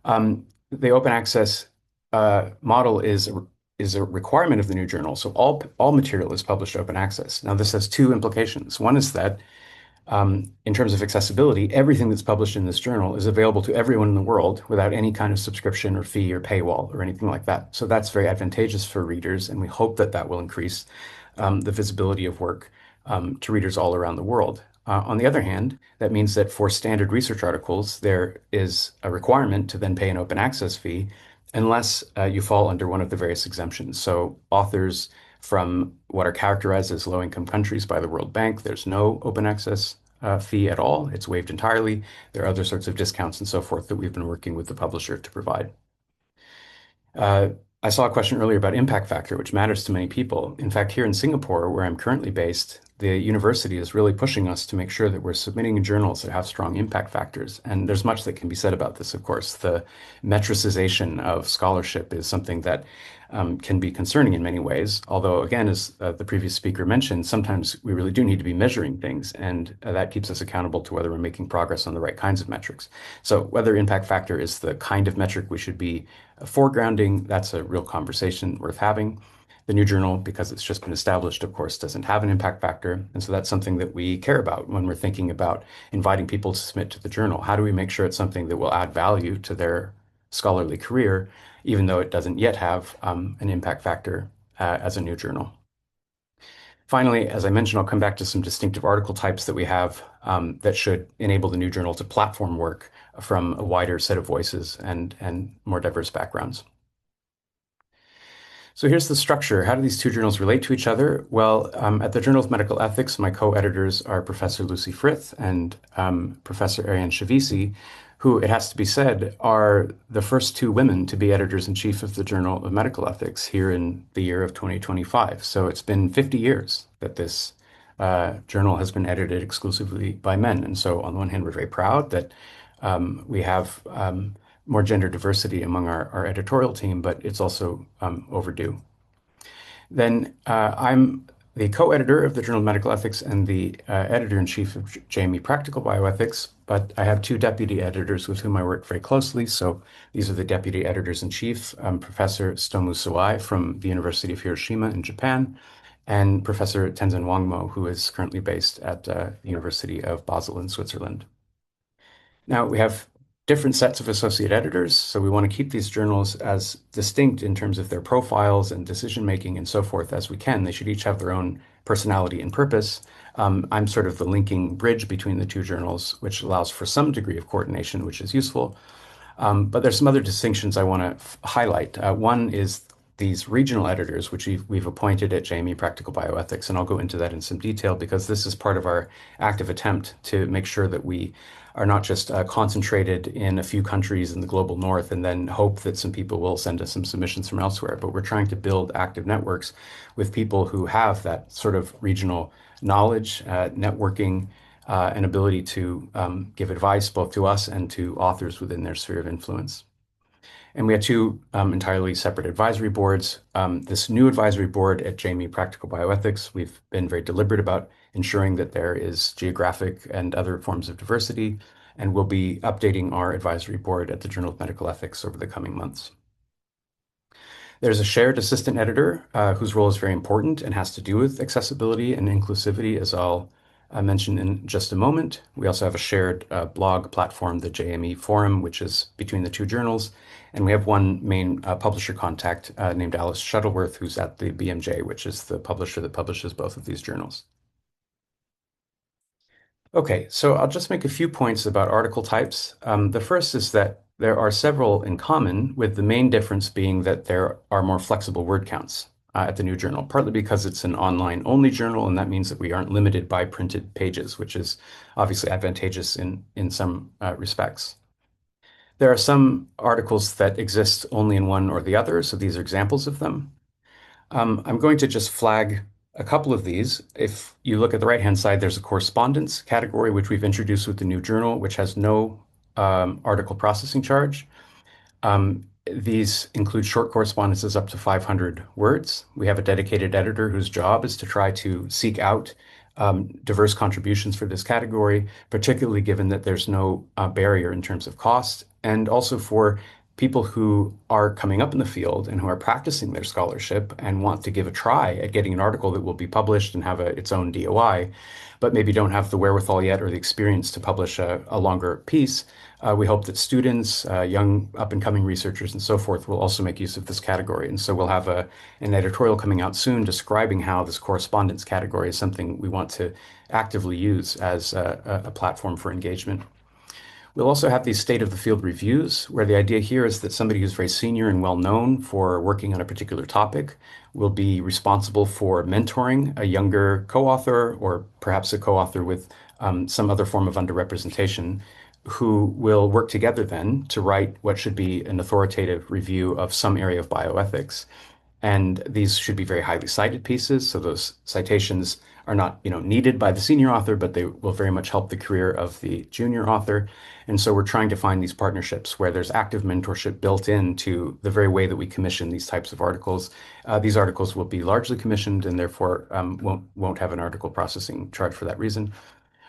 The open access model is a requirement of the new journal. So all material is published open access. Now this has two implications. One is that in terms of accessibility, everything that's published in this journal is available to everyone in the world without any kind of subscription or fee or paywall or anything like that. So that's very advantageous for readers, and we hope that that will increase the visibility of work to readers all around the world. On the other hand, that means that for standard research articles, there is a requirement to then pay an open access fee unless you fall under one of the various exemptions. So authors from what are characterized as low-income countries by the World Bank, there's no open access fee at all. It's waived entirely. There are other sorts of discounts and so forth that we've been working with the publisher to provide. I saw a question earlier about impact factor, which matters to many people. In fact, here in Singapore, where I'm currently based, the university is really pushing us to make sure that we're submitting journals that have strong impact factors. And there's much that can be said about this, of course. The metricization of scholarship is something that can be concerning in many ways. Although, again, as the previous speaker mentioned, sometimes we really do need to be measuring things, and that keeps us accountable to whether we're making progress on the right kinds of metrics. So whether impact factor is the kind of metric we should be foregrounding, that's a real conversation worth having. The new journal, because it's just been established, of course, doesn't have an impact factor. And so that's something that we care about when we're thinking about inviting people to submit to the journal. How do we make sure it's something that will add value to their scholarly career, even though it doesn't yet have an impact factor as a new journal? Finally, as I mentioned, I'll come back to some distinctive article types that we have that should enable the new journal to platform work from a wider set of voices and more diverse backgrounds. So here's the structure. How do these two journals relate to each other? Well, at the Journal of Medical Ethics, my co-editors are Professor Lucy Frith and Professor Ariane Shavisi, who, it has to be said, are the first two women to be editors-in-chief of the Journal of Medical Ethics here in the year of 2025. So it's been 50 years that this journal has been edited exclusively by men. And so on the one hand, we're very proud that we have more gender diversity among our editorial team, but it's also overdue. Then I'm the co-editor of the Journal of Medical Ethics and the editor-in-chief of JME Practical Bioethics, but I have two deputy editors with whom I work very closely. So these are the deputy editors-in-chief, Professor Stomu Sawai from the University of Hiroshima in Japan, and Professor Tenzin Wangmo, who is currently based at the University of Basel in Switzerland. Now, we have different sets of associate editors, so we want to keep these journals as distinct in terms of their profiles and decision-making and so forth as we can. They should each have their own personality and purpose. I'm sort of the linking bridge between the two journals, which allows for some degree of coordination, which is useful. But there's some other distinctions I want to highlight. One is these regional editors, which we've appointed at JME Practical Bioethics, and I'll go into that in some detail because this is part of our active attempt to make sure that we are not just concentrated in a few countries in the global north and then hope that some people will send us some submissions from elsewhere, but we're trying to build active networks with people who have that sort of regional knowledge, networking, and ability to give advice both to us and to authors within their sphere of influence. And we have two entirely separate advisory boards. This new advisory board at JME Practical Bioethics, we've been very deliberate about ensuring that there is geographic and other forms of diversity, and we'll be updating our advisory board at the Journal of Medical Ethics over the coming months. There's a shared assistant editor whose role is very important and has to do with accessibility and inclusivity, as I'll mention in just a moment. We also have a shared blog platform, the JME Forum, which is between the two journals. And we have one main publisher contact named Alice Shuttleworth, who's at the BMJ, which is the publisher that publishes both of these journals. Okay, so I'll just make a few points about article types. The first is that there are several in common, with the main difference being that there are more flexible word counts at the new journal, partly because it's an online-only journal, and that means that we aren't limited by printed pages, which is obviously advantageous in some respects. There are some articles that exist only in one or the other, so these are examples of them. I'm going to just flag a couple of these. If you look at the right-hand side, there's a correspondence category, which we've introduced with the new journal, which has no article processing charge. These include short correspondences up to 500 words. We have a dedicated editor whose job is to try to seek out diverse contributions for this category, particularly given that there's no barrier in terms of cost, and also for people who are coming up in the field and who are practicing their scholarship and want to give a try at getting an article that will be published and have its own DOI, but maybe don't have the wherewithal yet or the experience to publish a longer piece. We hope that students, young up-and-coming researchers, and so forth will also make use of this category. And so we'll have an editorial coming out soon describing how this correspondence category is something we want to actively use as a platform for engagement. We'll also have these state of the field reviews, where the idea here is that somebody who's very senior and well known for working on a particular topic will be responsible for mentoring a younger co-author, or perhaps a co-author with some other form of underrepresentation, who will work together then to write what should be an authoritative review of some area of bioethics. And these should be very highly cited pieces, so those citations are not, needed by the senior author, but they will very much help the career of the junior author. And so we're trying to find these partnerships where there's active mentorship built into the very way that we commission these types of articles. These articles will be largely commissioned and therefore won't have an article processing charge for that reason.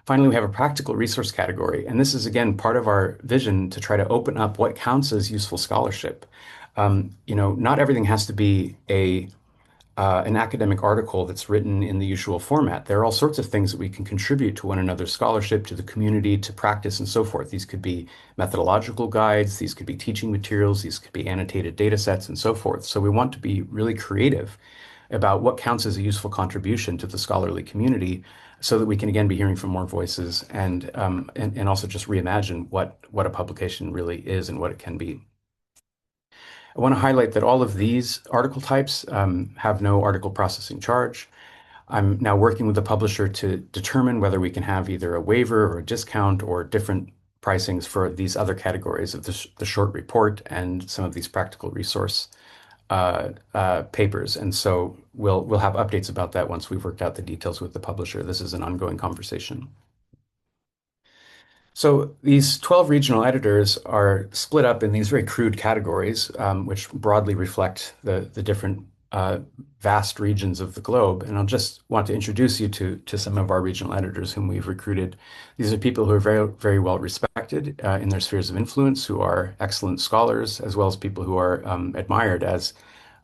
Finally, we have a practical resource category, and this is, again, part of our vision to try to open up what counts as useful scholarship. Not everything has to be an academic article that's written in the usual format. There are all sorts of things that we can contribute to one another's scholarship, to the community, to practice, and so forth. These could be methodological guides, these could be teaching materials, these could be annotated data sets, and so forth. So we want to be really creative about what counts as a useful contribution to the scholarly community, so that we can, again, be hearing from more voices and also just reimagine what a publication really is and what it can be. I want to highlight that all of these article types have no article processing charge. I'm now working with the publisher to determine whether we can have either a waiver or a discount or different pricings for these other categories of the short report and some of these practical resource papers. And so we'll have updates about that once we've worked out the details with the publisher. This is an ongoing conversation. So these 12 regional editors are split up in these very crude categories, which broadly reflect the different vast regions of the globe. And I'll just want to introduce you to some of our regional editors whom we've recruited. These are people who are very, very well respected in their spheres of influence, who are excellent scholars, as well as people who are admired as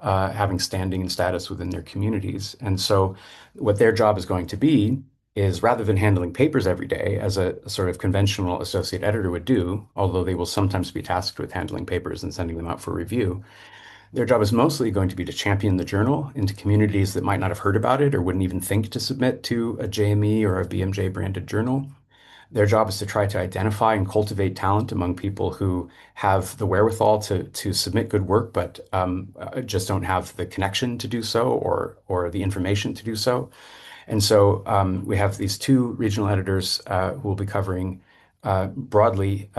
having standing and status within their communities. And so what their job is going to be is, rather than handling papers every day, as a sort of conventional associate editor would do, although they will sometimes be tasked with handling papers and sending them out for review, their job is mostly going to be to champion the journal into communities that might not have heard about it or wouldn't even think to submit to a JME or a BMJ branded journal. Their job is to try to identify and cultivate talent among people who have the wherewithal to submit good work, but just don't have the connection to do so or the information to do so. And so we have these two regional editors who will be covering broadly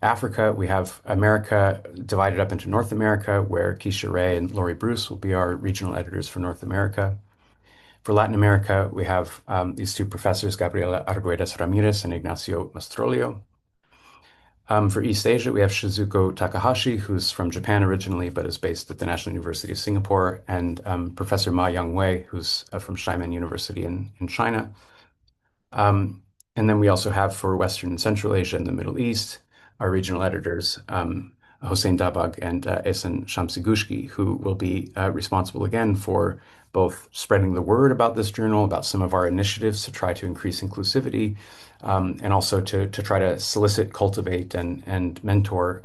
Africa. We have America divided up into North America, where Keisha Ray and Lori Bruce will be our regional editors for North America. For Latin America, we have these two professors, Gabriela Arguedas Ramirez and Ignacio Mastrolio. For East Asia, we have Shizuko Takahashi, who's from Japan originally, but is based at the National University of Singapore, and Professor Ma Youngwei, who's from Xiamen University in China. And then we also have, for Western and Central Asia and the Middle East, our regional editors, Hossein Dabag and Ehsan Shamsigushki, who will be responsible again for both spreading the word about this journal, about some of our initiatives to try to increase inclusivity, and also to try to solicit, cultivate, and mentor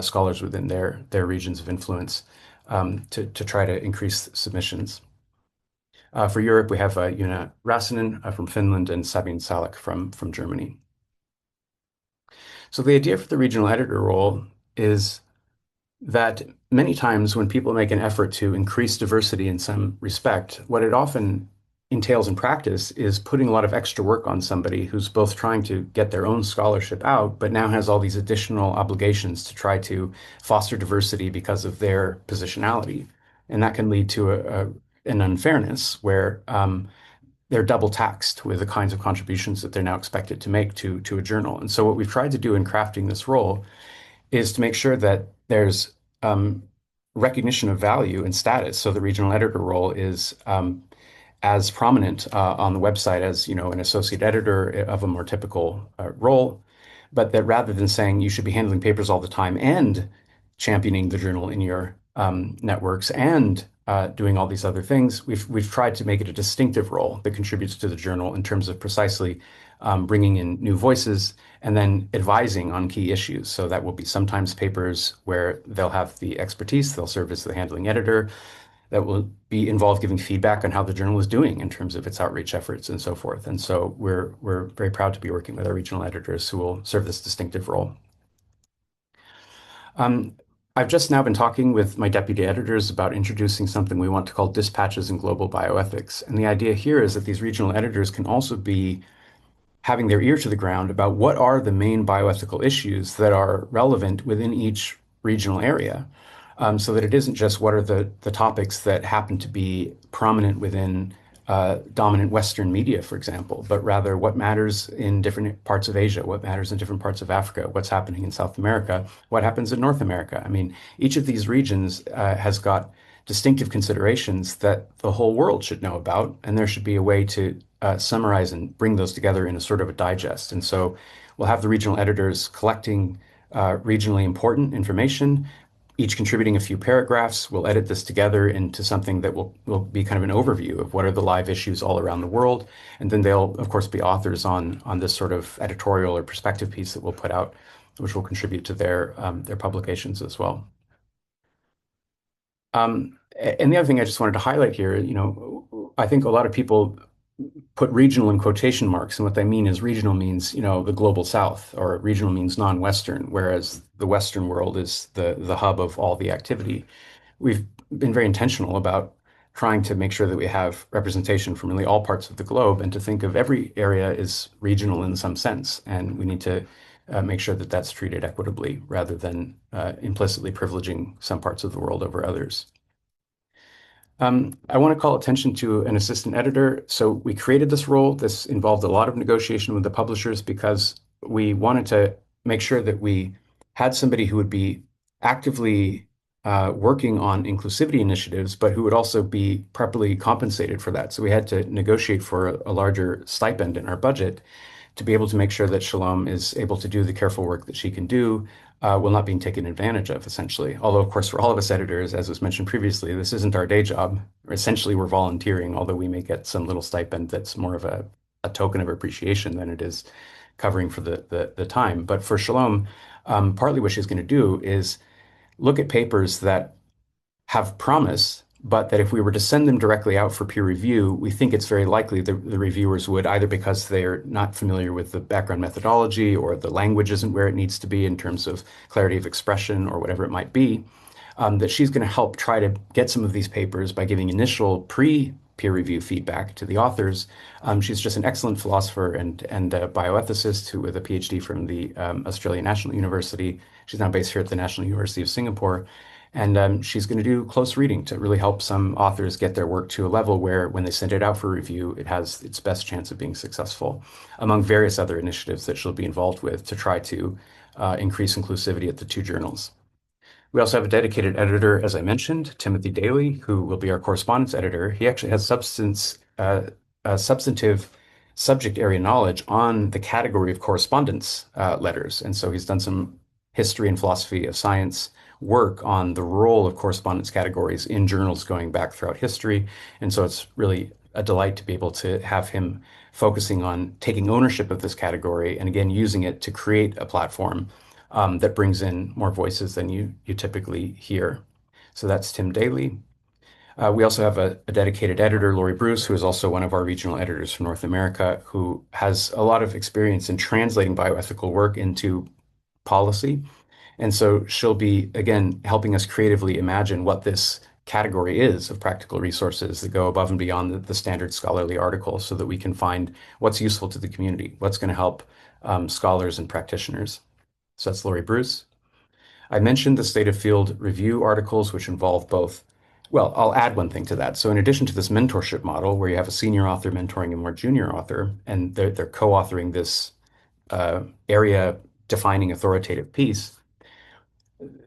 scholars within their regions of influence to try to increase submissions. For Europe, we have Una Rassinen from Finland and Sabine Salek from Germany. So the idea for the regional editor role is that many times when people make an effort to increase diversity in some respect, what it often entails in practice is putting a lot of extra work on somebody who's both trying to get their own scholarship out, but now has all these additional obligations to try to foster diversity because of their positionality. And that can lead to an unfairness where they're double taxed with the kinds of contributions that they're now expected to make to a journal. And so what we've tried to do in crafting this role is to make sure that there's recognition of value and status. So the regional editor role is as prominent on the website as, an associate editor of a more typical role, but that rather than saying you should be handling papers all the time and championing the journal in your networks and doing all these other things, we've tried to make it a distinctive role that contributes to the journal in terms of precisely bringing in new voices and then advising on key issues. So that will be sometimes papers where they'll have the expertise, they'll serve as the handling editor, that will be involved giving feedback on how the journal is doing in terms of its outreach efforts and so forth. And so we're very proud to be working with our regional editors who will serve this distinctive role. I've just now been talking with my deputy editors about introducing something we want to call dispatches in global bioethics. And the idea here is that these regional editors can also be having their ear to the ground about what are the main bioethical issues that are relevant within each regional area. So that it isn't just what are the topics that happen to be prominent within dominant Western media, for example, but rather what matters in different parts of Asia, what matters in different parts of Africa, what's happening in South America, what happens in North America. I mean, each of these regions has got distinctive considerations that the whole world should know about, and there should be a way to summarize and bring those together in a sort of a digest. And so we'll have the regional editors collecting regionally important information, each contributing a few paragraphs. We'll edit this together into something that will be kind of an overview of what are the live issues all around the world. And then they'll, of course, be authors on this sort of editorial or perspective piece that we'll put out, which will contribute to their publications as well. And the other thing I just wanted to highlight here, I think a lot of people put regional in quotation marks, and what they mean is regional means, the global South, or regional means non-Western, whereas the Western world is the hub of all the activity. We've been very intentional about trying to make sure that we have representation from really all parts of the globe, and to think of every area as regional in some sense, and we need to make sure that that's treated equitably rather than implicitly privileging some parts of the world over others. I want to call attention to an assistant editor. So we created this role. This involved a lot of negotiation with the publishers because we wanted to make sure that we had somebody who would be actively working on inclusivity initiatives, but who would also be properly compensated for that. So we had to negotiate for a larger stipend in our budget to be able to make sure that Shalom is able to do the careful work that she can do, while not being taken advantage of, essentially. Although, of course, for all of us editors, as was mentioned previously, this isn't our day job. Essentially, we're volunteering, although we may get some little stipend that's more of a token of appreciation than it is covering for the time. But for Shalom, partly what she's going to do is look at papers that have promise, but that if we were to send them directly out for peer review, we think it's very likely the reviewers would, either because they're not familiar with the background methodology, or the language isn't where it needs to be in terms of clarity of expression or whatever it might be, that she's going to help try to get some of these papers by giving initial pre-peer review feedback to the authors. She's just an excellent philosopher and a bioethicist with a PhD from the Australian National University. She's now based here at the National University of Singapore. And she's going to do close reading to really help some authors get their work to a level where when they send it out for review, it has its best chance of being successful, among various other initiatives that she'll be involved with to try to increase inclusivity at the two journals. We also have a dedicated editor, as I mentioned, Timothy Daly, who will be our correspondence editor. He actually has substantive subject area knowledge on the category of correspondence letters. And so he's done some history and philosophy of science work on the role of correspondence categories in journals going back throughout history. And so it's really a delight to be able to have him focusing on taking ownership of this category and again using it to create a platform that brings in more voices than you typically hear. So that's Tim Daly. We also have a dedicated editor, Lori Bruce, who is also one of our regional editors from North America, who has a lot of experience in translating bioethical work into policy. And so she'll be, again, helping us creatively imagine what this category is of practical resources that go above and beyond the standard scholarly article so that we can find what's useful to the community, what's going to help scholars and practitioners. So that's Lori Bruce. I mentioned the State of Field review articles, which involve both. Well, I'll add one thing to that. So in addition to this mentorship model, where you have a senior author mentoring a more junior author, and they're co-authoring this area-defining authoritative piece,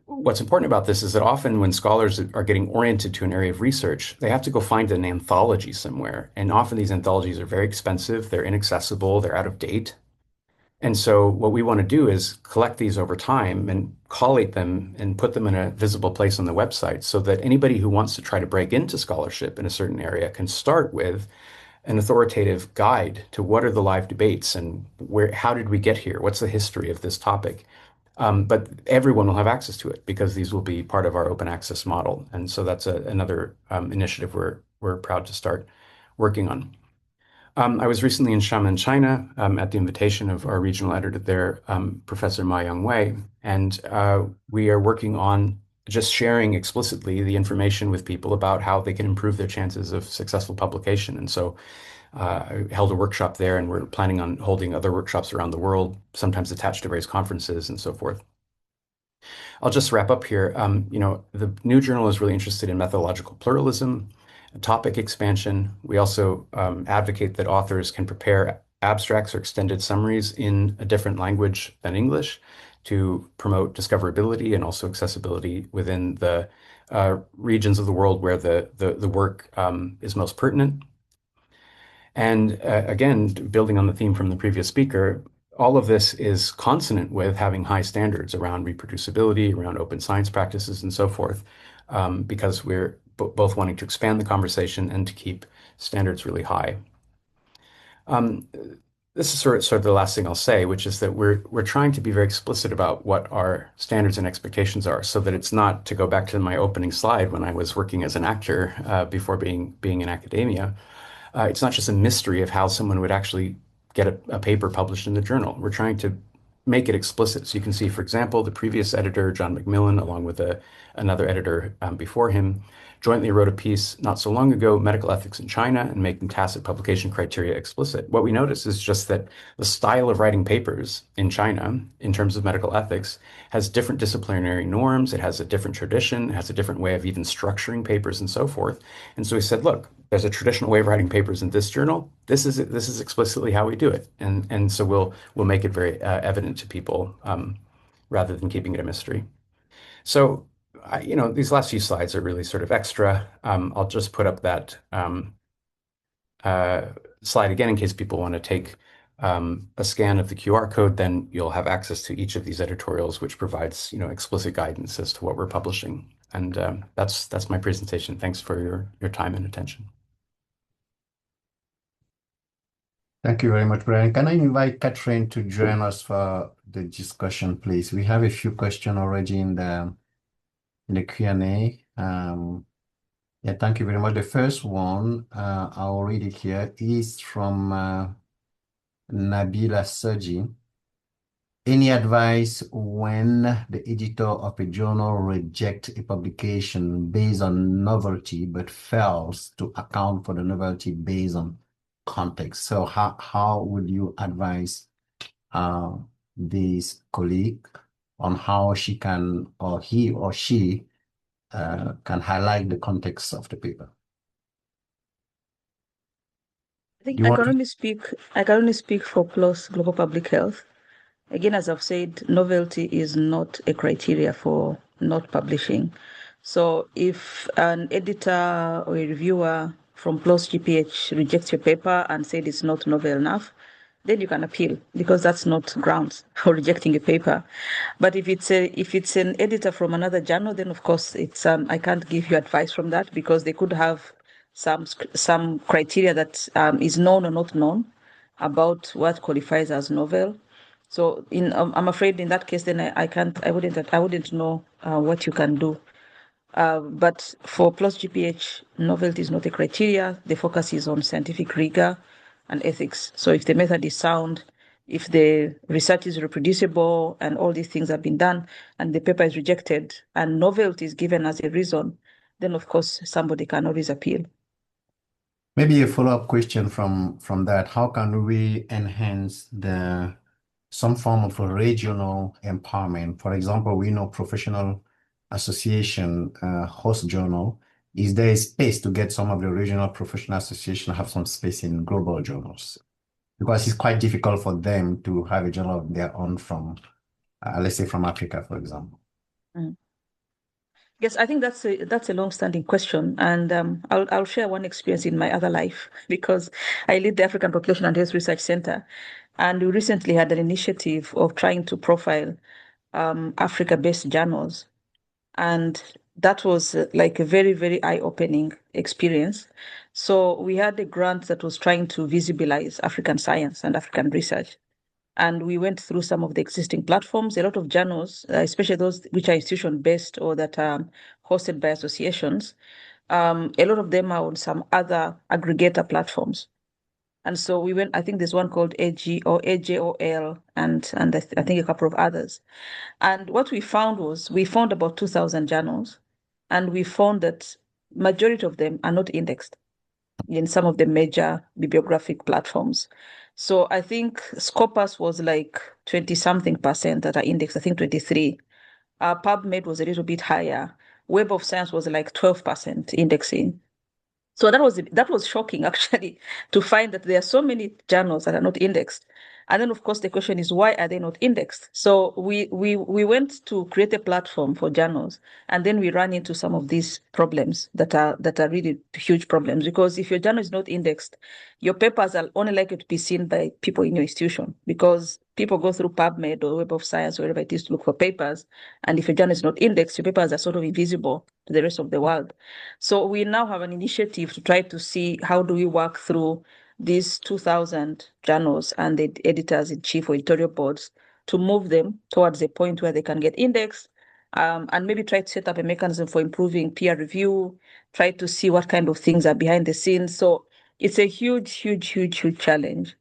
what's important about this is that often when scholars are getting oriented to an area of research, they have to go find an anthology somewhere. And often these anthologies are very expensive, they're inaccessible, they're out of date. And so what we want to do is collect these over time and collate them and put them in a visible place on the website so that anybody who wants to try to break into scholarship in a certain area can start with an authoritative guide to what are the live debates and how did we get here? What's the history of this topic? But everyone will have access to it because these will be part of our open access model. And so that's another initiative we're proud to start working on. I was recently in Xiamen, China, at the invitation of our regional editor there, Professor Ma Youngwei, and we are working on just sharing explicitly the information with people about how they can improve their chances of successful publication. And so I held a workshop there, and we're planning on holding other workshops around the world, sometimes attached to various conferences and so forth. I'll just wrap up here. The new journal is really interested in methodological pluralism, topic expansion. We also advocate that authors can prepare abstracts or extended summaries in a different language than English to promote discoverability and also accessibility within the regions of the world where the work is most pertinent. And again, building on the theme from the previous speaker, all of this is consonant with having high standards around reproducibility, around open science practices, and so forth, because we're both wanting to expand the conversation and to keep standards really high. This is sort of the last thing I'll say, which is that we're trying to be very explicit about what our standards and expectations are, so that it's not, to go back to my opening slide when I was working as an actor before being in academia, it's not just a mystery of how someone would actually get a paper published in the journal. We're trying to make it explicit. So you can see, for example, the previous editor, John McMillan, along with another editor before him, jointly wrote a piece not so long ago, Medical Ethics in China and Making Tacit Publication Criteria Explicit. What we notice is just that the style of writing papers in China, in terms of medical ethics, has different disciplinary norms, it has a different tradition, it has a different way of even structuring papers and so forth. And so we said, look, there's a traditional way of writing papers in this journal. This is explicitly how we do it. And so we'll make it very evident to people rather than keeping it a mystery. So these last few slides are really sort of extra. I'll just put up that slide again in case people want to take a scan of the QR code. Then you'll have access to each of these editorials, which provides explicit guidance as to what we're publishing. And that's my presentation. Thanks for your time and attention. Thank you very much, Brian. Can I invite Catherine to join us for the discussion, please? We have a few questions already in the Q&A. Yeah, thank you very much. The first one, I'll read it here, is from Nabila Sergi. Any advice when the editor of a journal rejects a publication based on novelty but fails to account for the novelty based on context? So how would you advise this colleague on how she can, or he or she can highlight the context of the paper? I think I can only speak for PLOS Global Public Health. Again, as I've said, novelty is not a criteria for not publishing. So if an editor or a reviewer from PLOS GPH rejects your paper and said it's not novel enough, then you can appeal, because that's not grounds for rejecting a paper. But if it's an editor from another journal, then of course it's I can't give you advice from that, because they could have some criteria that is known or not known about what qualifies as novel. So I'm afraid in that case, then I wouldn't know what you can do. But for PLOS GPH, novelty is not a criteria. The focus is on scientific rigor and ethics. So if the method is sound, if the research is reproducible and all these things have been done and the paper is rejected and novelty is given as a reason, then of course somebody can always appeal. Maybe a follow-up question from that. How can we enhance some form of a regional empowerment? For example, we know professional association host journal. Is there a space to get some of the regional professional association have some space in global journals? Because it's quite difficult for them to have a journal of their own from, let's say, from Africa, for example. Yes, I think that's a long-standing question, and I'll share one experience in my other life because I lead the African Population and Health Research Center, and we recently had an initiative of trying to profile Africa-based journals, and that was like a very, very eye-opening experience. So we had a grant that was trying to visibilize African science and African research. And we went through some of the existing platforms. A lot of journals, especially those which are institution-based or that are hosted by associations, a lot of them are on some other aggregator platforms. And so we went, I think there's one called AG or AJOL and I think a couple of others. And what we found was we found about 2,000 journals, and we found that majority of them are not indexed in some of the major bibliographic platforms. So I think Scopus was like 20-something% that are indexed, I think 23. PubMed was a little bit higher. Web of Science was like 12% indexing. So that was shocking actually to find that there are so many journals that are not indexed. And then of course the question is, why are they not indexed? So we went to create a platform for journals, and then we ran into some of these problems that are really huge problems, because if your journal is not indexed, your papers are only likely to be seen by people in your institution, because people go through PubMed or Web of Science or wherever it is to look for papers. And if your journal is not indexed, your papers are sort of invisible to the rest of the world. So we now have an initiative to try to see how do we work through these 2,000 journals and the editors-in-chief or editorial boards to move them towards a point where they can get indexed, and maybe try to set up a mechanism for improving peer review, try to see what kind of things are behind the scenes. So it's a huge, huge, huge, huge challenge.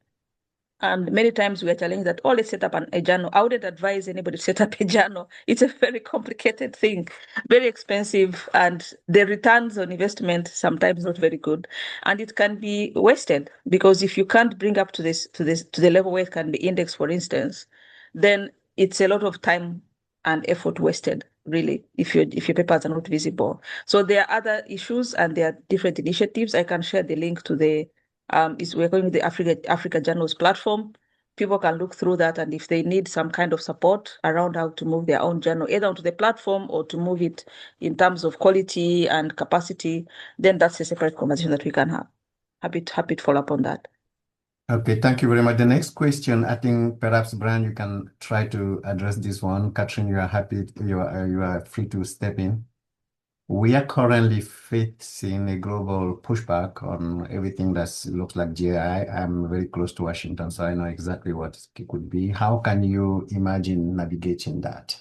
And many times we are challenged that, oh, let's set up a journal. I wouldn't advise anybody to set up a journal. It's a very complicated thing, very expensive, and the returns on investment sometimes not very good. And it can be wasted, because if you can't bring up to the level where it can be indexed, for instance, then it's a lot of time and effort wasted, really, if your papers are not visible. So there are other issues and there are different initiatives. I can share the link to we're calling the Africa Journals platform. People can look through that, and if they need some kind of support around how to move their own journal, either onto the platform or to move it in terms of quality and capacity, then that's a separate conversation that we can have. Happy to follow up on that. Okay, thank you very much. The next question, I think perhaps Brian, you can try to address this one. Catherine, you are free to step in. We are currently facing a global pushback on everything that looks like GI. I'm very close to Washington, so I know exactly what it could be. How can you imagine navigating that?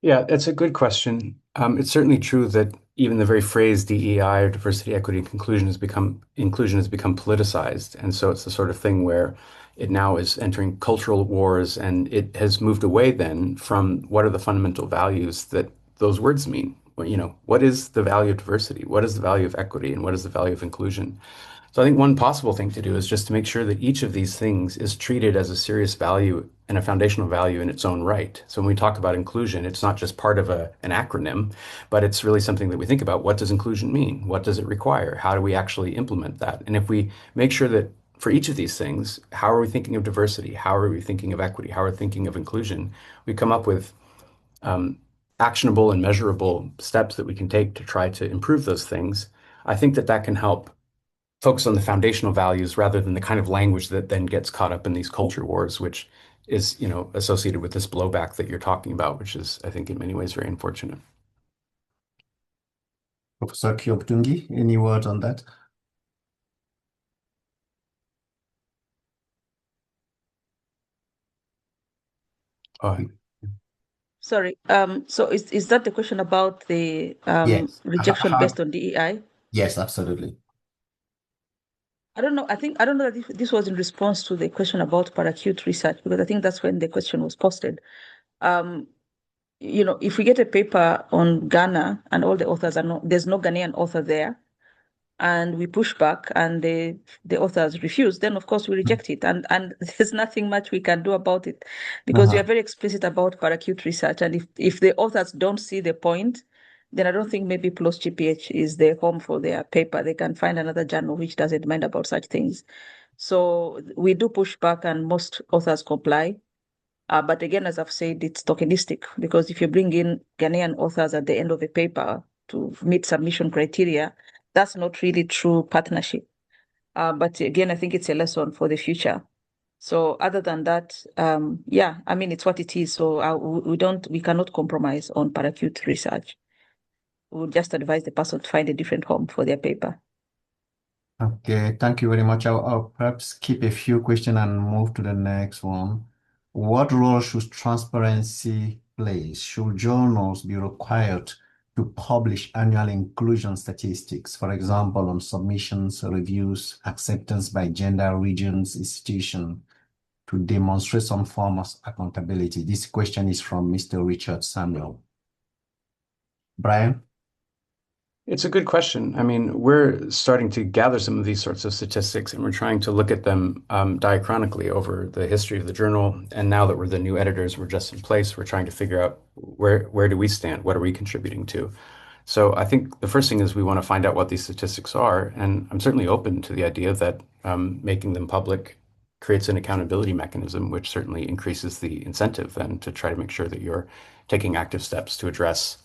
Yeah, it's a good question. It's certainly true that even the very phrase DEI, or diversity, equity, and inclusion has become politicized, and so it's the sort of thing where it now is entering cultural wars, and it has moved away then from what are the fundamental values that those words mean. Well, what is the value of diversity? What is the value of equity? And what is the value of inclusion? So I think one possible thing to do is just to make sure that each of these things is treated as a serious value and a foundational value in its own right. So when we talk about inclusion, it's not just part of an acronym, but it's really something that we think about. What does inclusion mean? What does it require? How do we actually implement that? And if we make sure that for each of these things, how are we thinking of diversity? How are we thinking of equity? How are we thinking of inclusion? We come up with actionable and measurable steps that we can take to try to improve those things. I think that can help focus on the foundational values rather than the kind of language that then gets caught up in these culture wars, which is, associated with this blowback that you're talking about, which is, I think, in many ways very unfortunate. Professor Kyob-Tungi, any words on that? Sorry. So is that the question about the Yes. rejection based on DEI? Yes, absolutely. I don't know. I don't know that if this was in response to the question about paracute research, because I think that's when the question was posted. If we get a paper on Ghana and all the authors there's no Ghanaian author there, and we push back and the authors refuse, then of course we reject it. And there's nothing much we can do about it, because we are very explicit about paracute research. And if the authors don't see the point, then I don't think maybe PLOS GPH is the home for their paper. They can find another journal which doesn't mind about such things. So we do push back and most authors comply. But again, as I've said, it's tokenistic, because if you bring in Ghanaian authors at the end of a paper to meet submission criteria, that's not really true partnership. But again, I think it's a lesson for the future. So other than that, yeah, I mean, it's what it is. So we cannot compromise on paracute research. We'll just advise the person to find a different home for their paper. Okay, thank you very much. I'll perhaps keep a few questions and move to the next one. What role should transparency play? Should journals be required to publish annual inclusion statistics, for example, on submissions, reviews, acceptance by gender, regions, institution, to demonstrate some form of accountability? This question is from Mr. Richard Samuel. Brian? It's a good question. I mean, we're starting to gather some of these sorts of statistics, and we're trying to look at them diachronically over the history of the journal. And now that we're the new editors, we're just in place. We're trying to figure out where do we stand? What are we contributing to? So I think the first thing is we want to find out what these statistics are. And I'm certainly open to the idea that making them public creates an accountability mechanism, which certainly increases the incentive then to try to make sure that you're taking active steps to address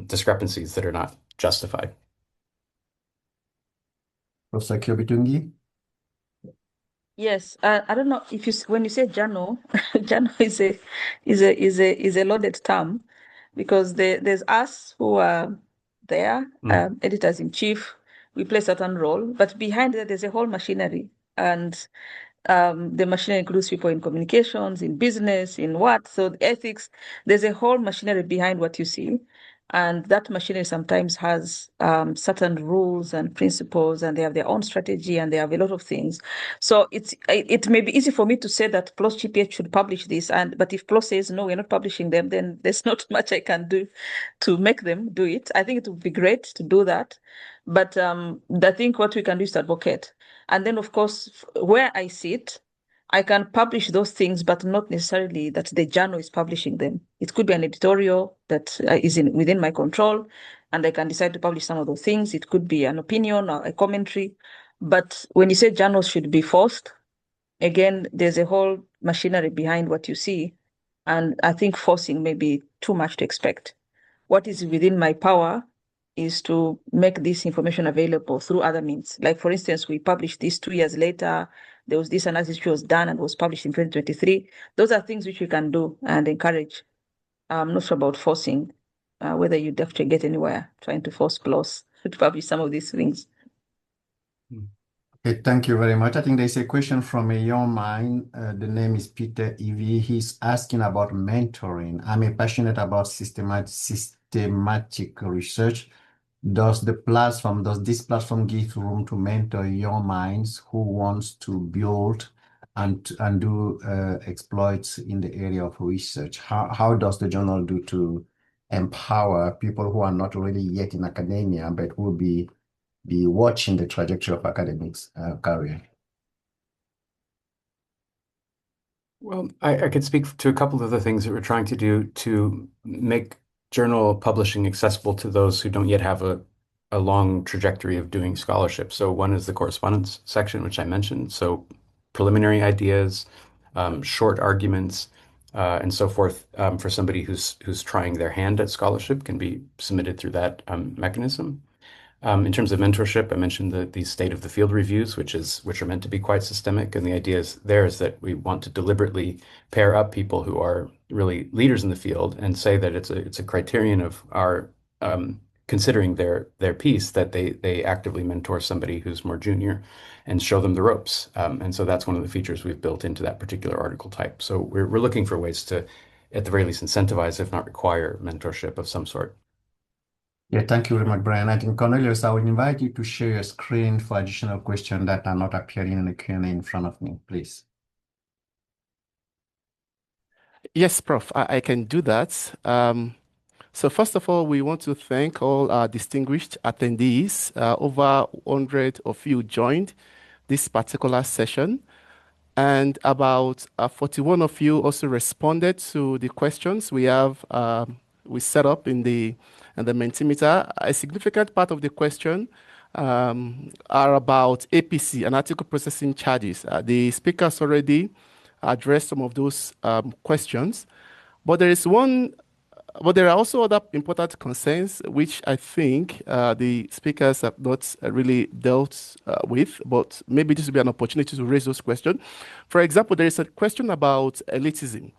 discrepancies that are not justified. Professor Kyobitungi? Yes, I don't know if when you say journal, journal is a loaded term, because there's us who are there, editors in chief. We play a certain role, but behind that there's a whole machinery, and the machinery includes people in communications, in business, in what, so the ethics. There's a whole machinery behind what you see. And that machinery sometimes has certain rules and principles, and they have their own strategy, and they have a lot of things. So it may be easy for me to say that PLOS GPH should publish this, but if PLOS says no, we're not publishing them, then there's not much I can do to make them do it. I think it would be great to do that, but I think what we can do is advocate. And then, of course, where I sit, I can publish those things, but not necessarily that the journal is publishing them. It could be an editorial that is within my control, and I can decide to publish some of those things. It could be an opinion or a commentary. But when you say journals should be forced, again, there's a whole machinery behind what you see. And I think forcing may be too much to expect. What is within my power is to make this information available through other means. Like, for instance, we published this 2 years later. There was this analysis which was done and was published in 2023. Those are things which we can do and encourage. I'm not sure about forcing, whether you actually get anywhere trying to force PLOS to publish some of these things. Okay, thank you very much. I think there's a question from a young mind. The name is Peter Evie. He's asking about mentoring. I'm passionate about systematic research. Does this platform give room to mentor young minds who wants to build and do exploits in the area of research? How does the journal do to empower people who are not really yet in academia but will be watching the trajectory of academics career? Well, I could speak to a couple of the things that we're trying to do to make journal publishing accessible to those who don't yet have a long trajectory of doing scholarship. So one is the correspondence section, which I mentioned. So preliminary ideas, short arguments, and so forth, for somebody who's trying their hand at scholarship can be submitted through that mechanism. In terms of mentorship, I mentioned the state of the field reviews, which are meant to be quite systemic. And the idea is that we want to deliberately pair up people who are really leaders in the field and say that it's a criterion of our considering their piece that they actively mentor somebody who's more junior and show them the ropes. And so that's one of the features we've built into that particular article type. So we're looking for ways to, at the very least, incentivize, if not require, mentorship of some sort. Yeah, thank you very much, Brian. I think Cornelius, I will invite you to share your screen for additional questions that are not appearing in the Q&A in front of me, please. Yes, Prof, I can do that. So first of all, we want to thank all our distinguished attendees. Over 100 of you joined this particular session, and about 41 of you also responded to the questions we set up in the Mentimeter. A significant part of the question are about APC and article processing charges. The speakers already addressed some of those questions, but there are also other important concerns which I think the speakers have not really dealt with, but maybe this will be an opportunity to raise those questions. For example, there is a question about elitism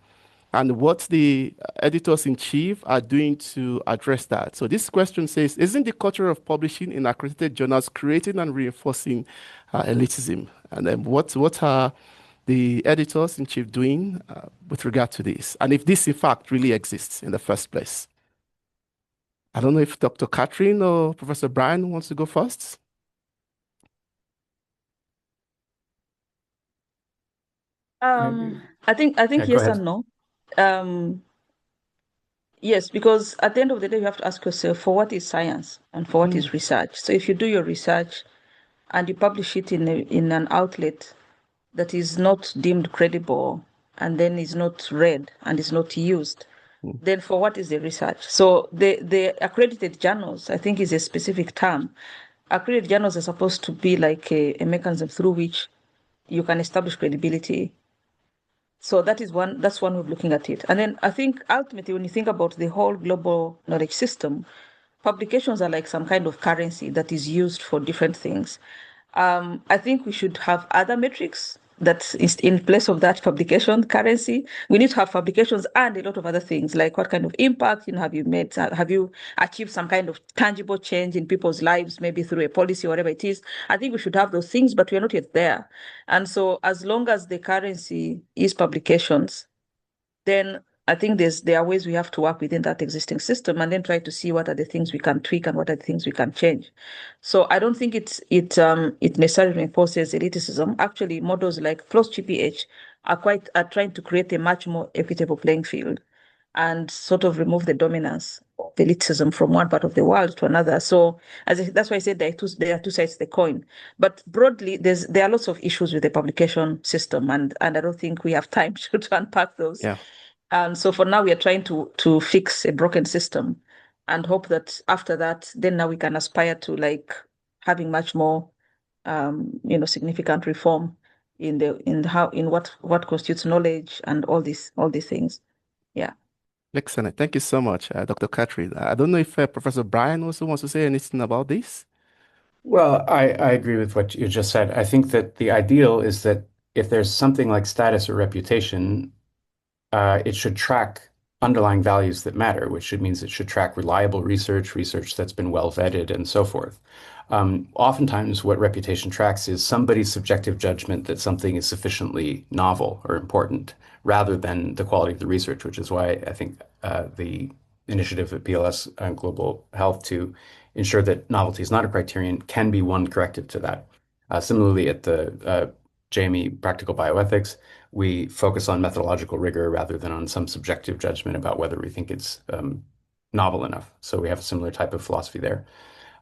and what the editors-in-chief are doing to address that. So this question says, isn't the culture of publishing in accredited journals creating and reinforcing elitism? And then what are the editors-in-chief doing with regard to this? And if this, in fact, really exists in the first place? I don't know if Dr. Catherine or Professor Brian wants to go first. I think Yeah, go yes ahead. and no. Yes, because at the end of the day, you have to ask yourself, for what is science and for what is research? So if you do your research and you publish it in an outlet that is not deemed credible and then is not read and is not used, then for what is the research? So the accredited journals, I think, is a specific term. Accredited journals are supposed to be like a mechanism through which you can establish credibility. So that's one way of looking at it. And then I think ultimately, when you think about the whole global knowledge system, publications are like some kind of currency that is used for different things. I think we should have other metrics that is in place of that publication currency. We need to have publications and a lot of other things, like what kind of impact have you made? Have you achieved some kind of tangible change in people's lives, maybe through a policy or whatever it is? I think we should have those things, but we're not yet there. And so as long as the currency is publications, then I think there are ways we have to work within that existing system and then try to see what are the things we can tweak and what are the things we can change. So I don't think it necessarily enforces elitism. Actually, models like FLOSS-GPH are trying to create a much more equitable playing field and sort of remove the dominance of elitism from one part of the world to another. So that's why I said there are two sides to the coin. But broadly, there are lots of issues with the publication system, and I don't think we have time to unpack those. Yeah. And so for now, we are trying to fix a broken system and hope that after that, then now we can aspire to like having much more, significant reform in what constitutes knowledge and all these things. Yeah. Excellent. Thank you so much, Dr. Catherine. I don't know if Professor Brian also wants to say anything about this. Well, I agree with what you just said. I think that the ideal is that if there's something like status or reputation, it should track underlying values that matter, which means it should track reliable research that's been well vetted, and so forth. Oftentimes, what reputation tracks is somebody's subjective judgment that something is sufficiently novel or important, rather than the quality of the research, which is why I think the initiative at PLS and Global Health to ensure that novelty is not a criterion can be one corrective to that. Similarly, at the JME Practical Bioethics, we focus on methodological rigor rather than on some subjective judgment about whether we think it's novel enough. So we have a similar type of philosophy there.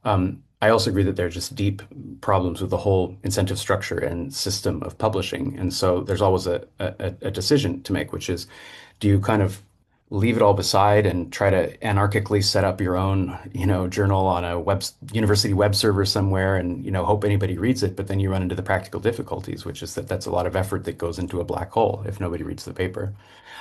I also agree that there are just deep problems with the whole incentive structure and system of publishing. And so there's always a decision to make, which is, do you kind of leave it all beside and try to anarchically set up your own, journal on a university web server somewhere and, hope anybody reads it, but then you run into the practical difficulties, which is that that's a lot of effort that goes into a black hole if nobody reads the paper.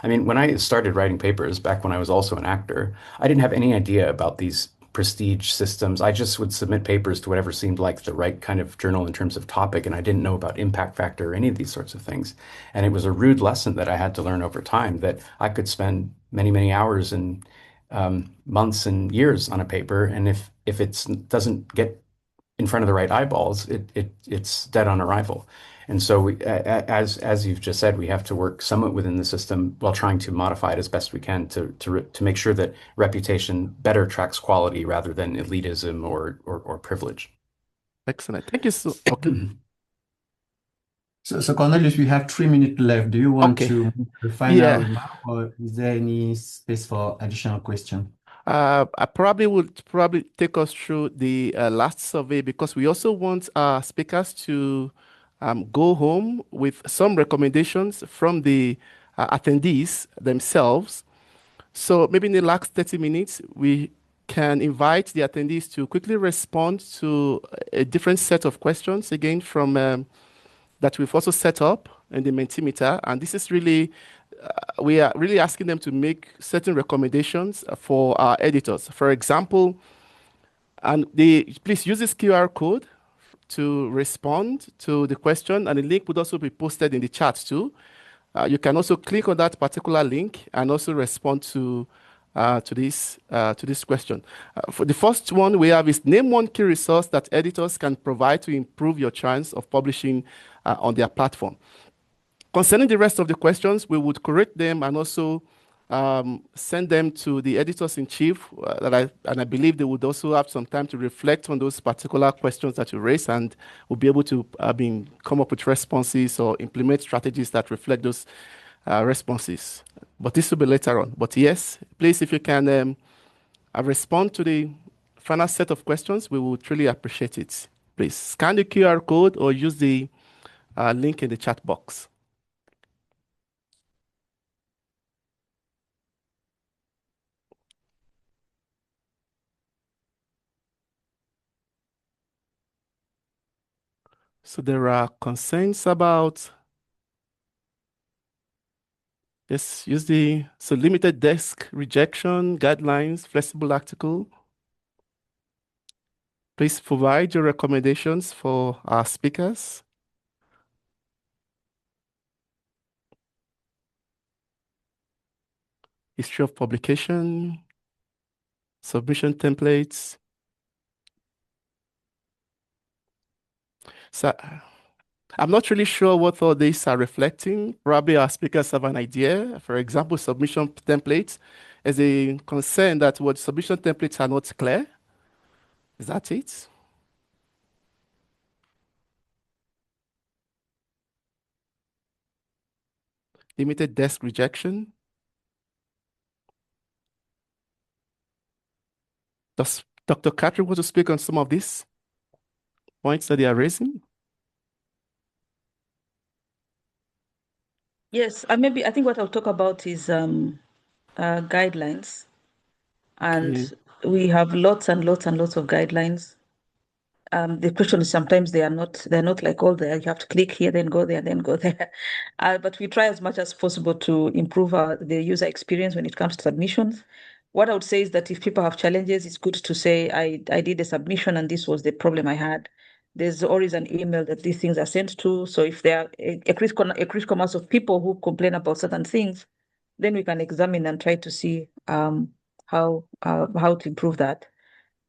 I mean, when I started writing papers back when I was also an actor, I didn't have any idea about these prestige systems. I just would submit papers to whatever seemed like the right kind of journal in terms of topic, and I didn't know about impact factor or any of these sorts of things. And it was a rude lesson that I had to learn over time, that I could spend many, many hours and months and years on a paper, and if it doesn't get in front of the right eyeballs, it's dead on arrival. And so as you've just said, we have to work somewhat within the system while trying to modify it as best we can to make sure that reputation better tracks quality rather than elitism or privilege. Excellent. Thank you. Okay. So Cornelius, we have 3 minutes left. Do you want Okay. to make a final Yeah. remark, or is there any space for additional question? I probably would take us through the last survey, because we also want our speakers to go home with some recommendations from the attendees themselves. So maybe in the last 30 minutes, we can invite the attendees to quickly respond to a different set of questions, again, from that we've also set up in the Mentimeter. And this is really, we are really asking them to make certain recommendations for our editors. For example, please use this QR code to respond to the question, and the link would also be posted in the chat too. You can also click on that particular link and also respond to this question. For the first one we have is, name one key resource that editors can provide to improve your chance of publishing on their platform. Concerning the rest of the questions, we would correct them and also send them to the editors-in-chief, and I believe they would also have some time to reflect on those particular questions that you raised, and will be able to come up with responses or implement strategies that reflect those responses. But this will be later on. But yes, please, if you can respond to the final set of questions, we would really appreciate it. Please scan the QR code or use the link in the chat box. So there are concerns about, yes, use the, so limited desk rejection, guidelines, flexible article. Please provide your recommendations for our speakers. History of publication, submission templates. So I'm not really sure what all these are reflecting. Probably our speakers have an idea. For example, submission templates is a concern that what submission templates are not clear. Is that it? Limited desk rejection. Does Dr. Catherine want to speak on some of these points that they are raising? Yes, I think what I'll talk about is guidelines. And we have lots and lots and lots of guidelines. The question is, sometimes they're not like all there. You have to click here, then go there, then go there. But we try as much as possible to improve the user experience when it comes to submissions. What I would say is that if people have challenges, it's good to say, I did a submission and this was the problem I had. There's always an email that these things are sent to. So if there are a critical mass of people who complain about certain things, then we can examine and try to see how to improve that.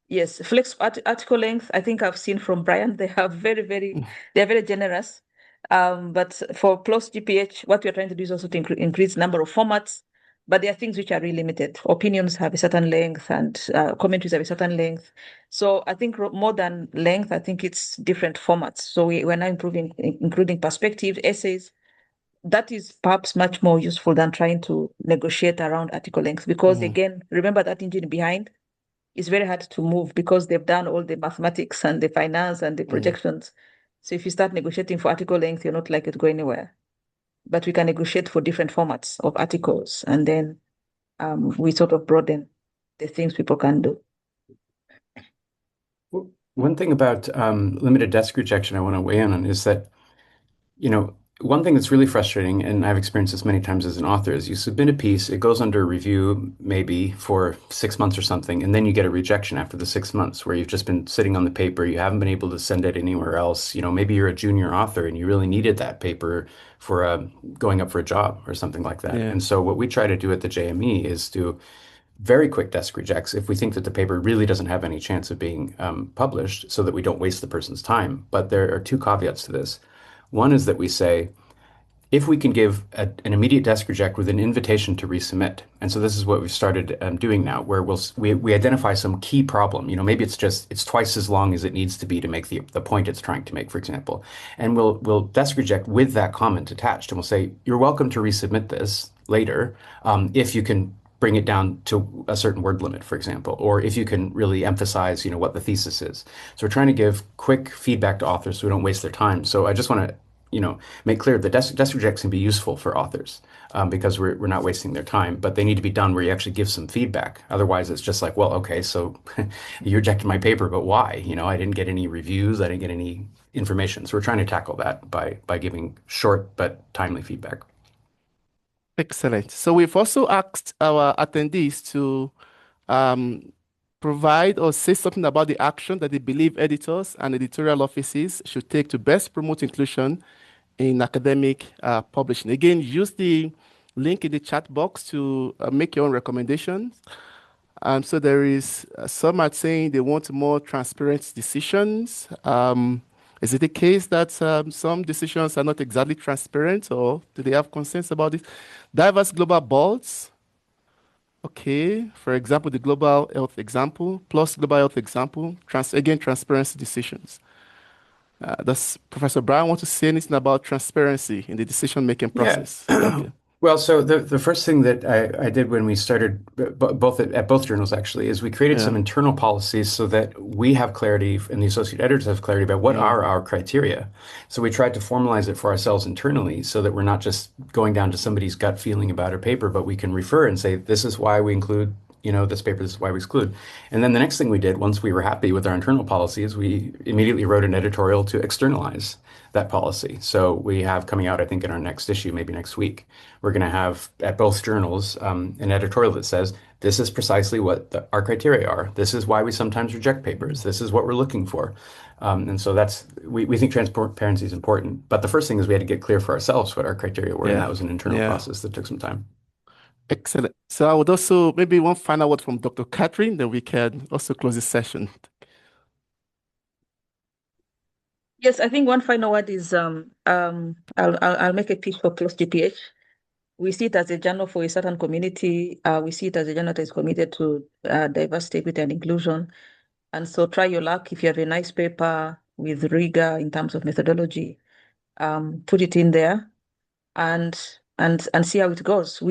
Yes, article length. I think I've seen from Brian, they are they're very generous. But for PLOS GPH, what we're trying to do is also to increase number of formats. But there are things which are really limited. Opinions have a certain length, and commentaries have a certain length. So I think more than length, I think it's different formats. So we're now including perspective, essays. That is perhaps much more useful than trying to negotiate around article length, because again, remember that engine behind is very hard to move, because they've done all the mathematics and the finance and the projections. So if you start negotiating for article length, you're not likely to go anywhere. But we can negotiate for different formats of articles, and then we sort of broaden the things people can do. One thing about limited desk rejection I want to weigh in on is that, one thing that's really frustrating, and I've experienced this many times as an author, is you submit a piece, it goes under review maybe for 6 months or something, and then you get a rejection after the 6 months where you've just been sitting on the paper, you haven't been able to send it anywhere else. Maybe you're a junior author and you really needed that paper for going up for a job or something like that. Yeah. And so what we try to do at the JME is to very quick desk rejects if we think that the paper really doesn't have any chance of being published so that we don't waste the person's time. But there are two caveats to this. One is that we say, if we can give an immediate desk reject with an invitation to resubmit, and so this is what we've started doing now, where we identify some key problem. Maybe it's twice as long as it needs to be to make the point it's trying to make, for example, and we'll desk reject with that comment attached, and we'll say you're welcome to resubmit this later if you can bring it down to a certain word limit, for example, or if you can really emphasize, what the thesis is. So we're trying to give quick feedback to authors so we don't waste their time. So I just want to make clear that desk rejects can be useful for authors because we're not wasting their time, but they need to be done where you actually give some feedback. Otherwise, it's just like, well, okay, so you rejected my paper, but why? I didn't get any reviews, I didn't get any information. So we're trying to tackle that by giving short but timely feedback. Excellent. So we've also asked our attendees to provide or say something about the action that they believe editors and editorial offices should take to best promote inclusion in academic publishing. Again, use the link in the chat box to make your own recommendations. So there is some are saying they want more transparent decisions. Is it the case that some decisions are not exactly transparent, or do they have concerns about this? Diverse global boards. Okay, for example, the global health example, plus global health example, transparency decisions. Does Professor Brian want to say anything about transparency in the decision-making process? Okay. Well, so the first thing that I did when we started both at both journals actually is we created some internal policies so that we have clarity and the associate editors have clarity about what are our criteria. So we tried to formalize it for ourselves internally so that we're not just going down to somebody's gut feeling about a paper, but we can refer and say, this is why we include this paper, this is why we exclude. And then the next thing we did, once we were happy with our internal policies, we immediately wrote an editorial to externalize that policy. So we have coming out, I think, in our next issue, maybe next week, we're going to have at both journals an editorial that says, this is precisely what our criteria are. This is why we sometimes reject papers. This is what we're looking for. And so we think transparency is important. But the first thing is we had to get clear for ourselves what our criteria were. And that was an internal process that took some time. Excellent. So I would also maybe one final word from Dr. Catherine, then we can also close this session. Yes, I think one final word is I'll make a pitch for Close GPH. We see it as a journal for a certain community. We see it as a journal that is committed to diversity, equity, and inclusion. And so try your luck. If you have a nice paper with rigor in terms of methodology, put it in there and see how it goes.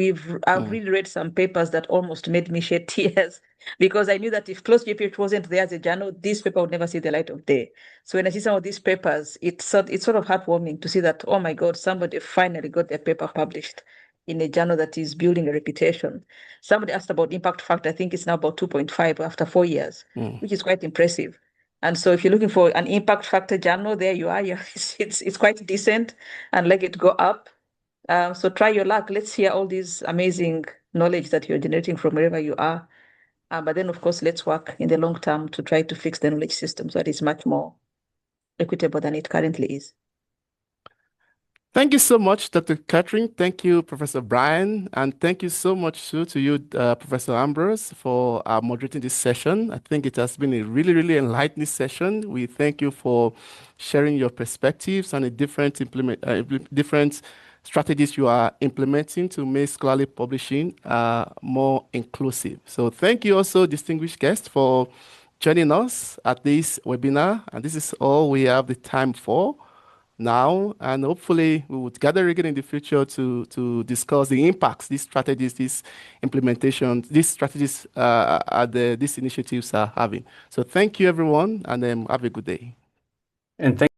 I've really read some papers that almost made me shed tears because I knew that if Close GPH wasn't there as a journal, this paper would never see the light of day. So when I see some of these papers, it's sort of heartwarming to see that, oh my God, somebody finally got their paper published in a journal that is building a reputation. Somebody asked about impact factor. I think it's now about 2.5 after 4 years, which is quite impressive. And so if you're looking for an impact factor journal, there you are. It's quite decent and let it go up. So try your luck. Let's hear all this amazing knowledge that you're generating from wherever you are. But then, of course, let's work in the long term to try to fix the knowledge system so that it's much more equitable than it currently is. Thank you so much, Dr. Catherine. Thank you, Professor Brian. And thank you so much too to you, Professor Ambrose, for moderating this session. I think it has been a really, really enlightening session. We thank you for sharing your perspectives and the different strategies you are implementing to make scholarly publishing more inclusive. So thank you also, distinguished guests, for joining us at this webinar. And this is all we have the time for now, and hopefully we would gather again in the future to discuss the impacts these strategies, these implementations, these strategies these initiatives are having. So thank you, everyone, and have a good day. And thank